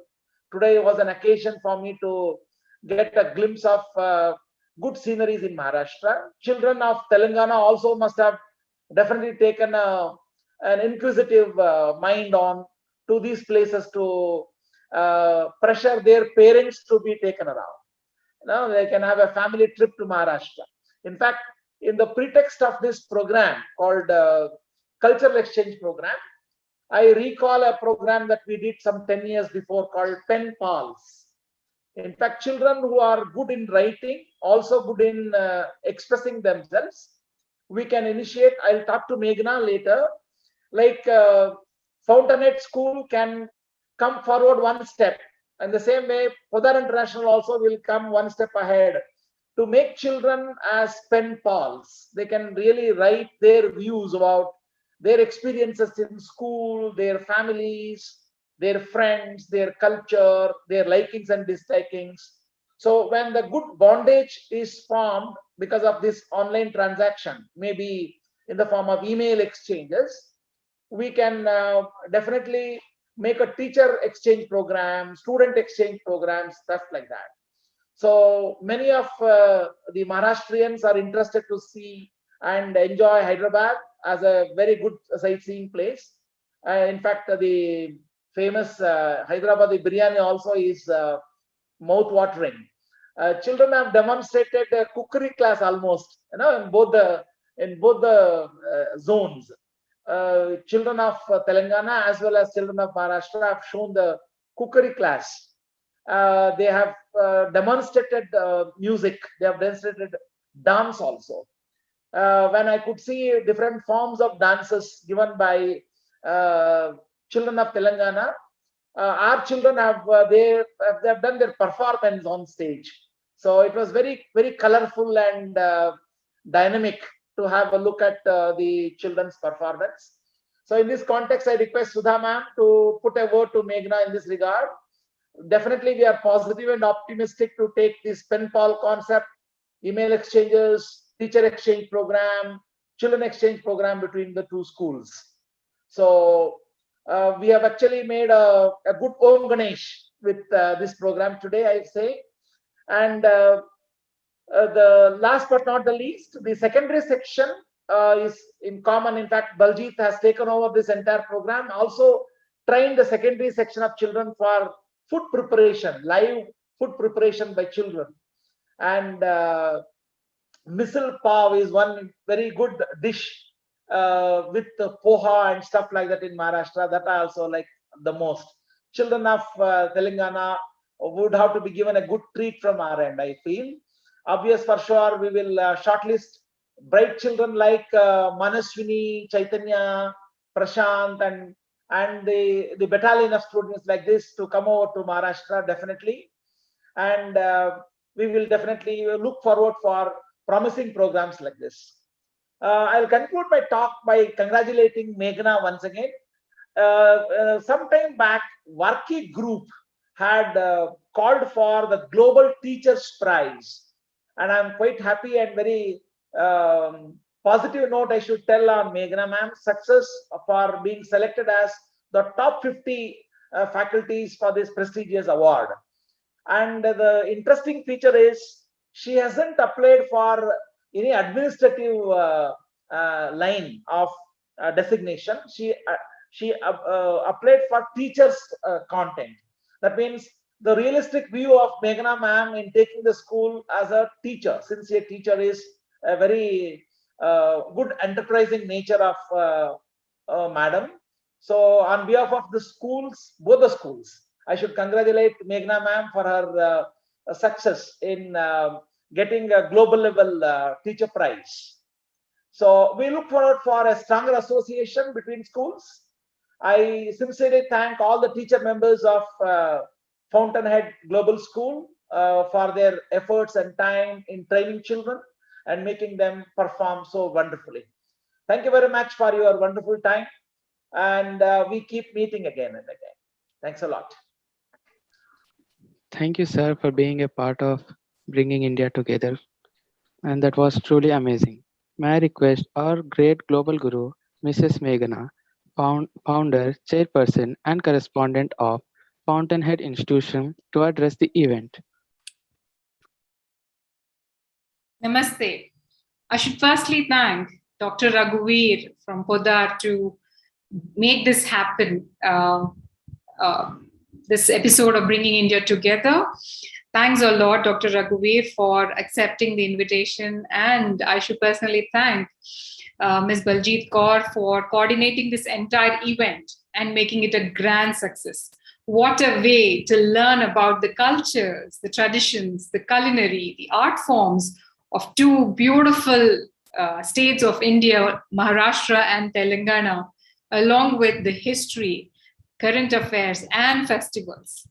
Today was an occasion for me to get a glimpse of good sceneries in Maharashtra. Children of Telangana also must have definitely taken an inquisitive mind on to these places to pressure their parents to be taken around. Now they can have a family trip to Maharashtra. In fact, in the pretext of this program called Cultural Exchange Program, I recall a program that we did some 10 years before called Pen Pals. In fact, children who are good in writing, also good in expressing themselves, we can initiate. I'll talk to Meghna later. Like Fountainhead School can come forward one step. And the same way, Podar International also will come one step ahead to make children as pen pals. They can really write their views about their experiences in school, their families, their friends, their culture, their likings and dislikings. So when the good bondage is formed because of this online transaction, maybe in the form of email exchanges, we can definitely make a teacher exchange program, student exchange program, stuff like that. So many of the Maharashtrians are interested to see and enjoy Hyderabad as a very good sightseeing place. In fact, the famous Hyderabadi biryani also is mouth-watering. Children have demonstrated a cookery class almost, in both the zones. Children of Telangana as well as children of Maharashtra have shown the cookery class. They have demonstrated music. They have demonstrated dance also. When I could see different forms of dances given by children of Telangana, our children have they have done their performance on stage. So it was very, very colorful and dynamic to have a look at the children's performance. So in this context, I request Sudha ma'am to put a word to Meghna in this regard. Definitely, we are positive and optimistic to take this pen pal concept, email exchanges, teacher exchange program, children exchange program between the two schools. So we have actually made a good Om Ganesh with this program today, I say. And the last but not the least, the secondary section is in common. In fact, Baljit has taken over this entire program, also trained the secondary section of children for food preparation, live food preparation by children. And misal pav is one very good dish with the poha and stuff like that in Maharashtra that I also like the most. Children of Telangana would have to be given a good treat from our end, I feel. Obvious for sure, we will shortlist bright children like Manaswini, Chaitanya, Prashant, and the battalion of students like this to come over to Maharashtra definitely. And we will definitely look forward for promising programs like this. I'll conclude my talk by congratulating Meghna once again. Some time back, Varki Group had called for the Global Teachers Prize. And I'm quite happy and very positive note I should tell on Meghna ma'am, success for being selected as the top 50 faculties for this prestigious award. And the interesting feature is she hasn't applied for any administrative line of designation. She applied for teachers content. That means the realistic view of Meghna ma'am in taking the school as a teacher, since a teacher is a very good enterprising nature of madam. So on behalf of the schools, both the schools, I should congratulate Meghna ma'am for her success in getting a global level teacher prize. So we look forward for a stronger association between schools. I sincerely thank all the teacher members of Fountainhead Global School for their efforts and time in training children and making them perform so wonderfully. Thank you very much for your wonderful time, and we keep meeting again and again. Thanks a lot. Thank you, sir, for being a part of bringing India together. And that was truly amazing. May I request our great global guru, Mrs. Meghna, founder, chairperson, and correspondent of Fountainhead Institution, to address the event. Namaste. I should firstly thank Dr. Raghuveer from Podar to make this happen, this episode of Bringing India Together. Thanks a lot, Dr. Raghuveer, for accepting the invitation. And I should personally thank Ms. Baljit Kaur for coordinating this entire event and making it a grand success. What a way to learn about the cultures, the traditions, the culinary, the art forms of two beautiful states of India, Maharashtra and Telangana, along with the history, current affairs, and festivals.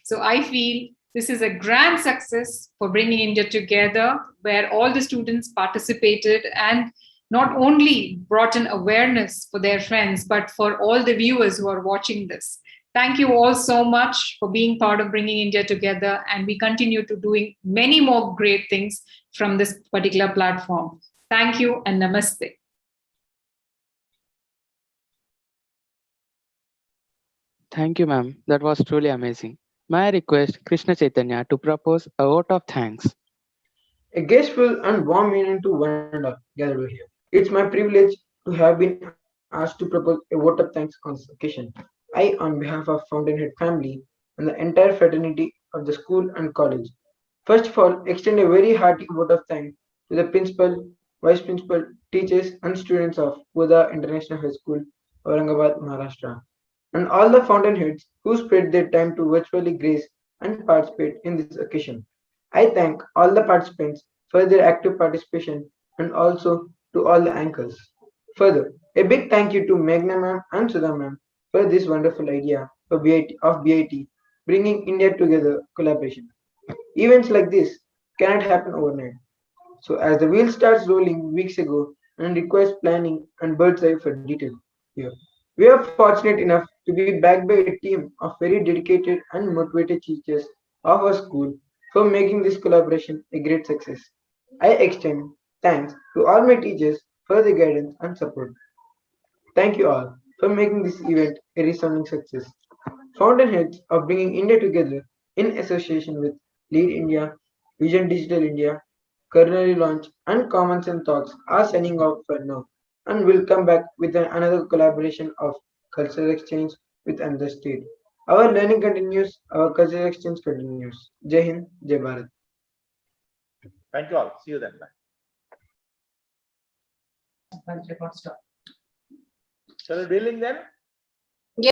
So I feel this is a grand success for Bringing India Together, where all the students participated and not only brought in awareness for their friends, but for all the viewers who are watching this. Thank you all so much for being part of Bringing India Together, and we continue to doing many more great things from this particular platform. Thank you and namaste. Thank you, ma'am. That was truly amazing. May I request Krishna Chaitanya to propose a vote of thanks? A graceful and warm meaning to one and all gathered here. It's my privilege to have been asked to propose a vote of thanks on this occasion. I, on behalf of Fountainhead family and the entire fraternity of the school and college, first of all, extend a very hearty vote of thanks to the principal, vice principal, teachers, and students of Buddha International High School, Aurangabad, Maharashtra, and all the Fountainheads who spread their time to virtually grace and participate in this occasion. I thank all the participants for their active participation and also to all the anchors. Further, a big thank you to Meghna ma'am and Sudha ma'am for this wonderful idea of BIT, bringing India together collaboration. Events like this cannot happen overnight. So as the wheel starts rolling weeks ago and requires planning and bird's eye for detail here. We are fortunate enough to be backed by a team of very dedicated and motivated teachers of our school for making this collaboration a great success. I extend thanks to all my teachers for their guidance and support. Thank you all for making this event a resounding success. Fountainheads of Bringing India Together in association with Lead India, Vision Digital India, Culinary Launch, and Common Sense Talks are signing off for now and will come back with another collaboration of cultural exchange with another state. Our learning continues, our cultural exchange continues. Jai Hind, Jai Bharat. Thank you all. See you then. Bye. Shall we dealing then?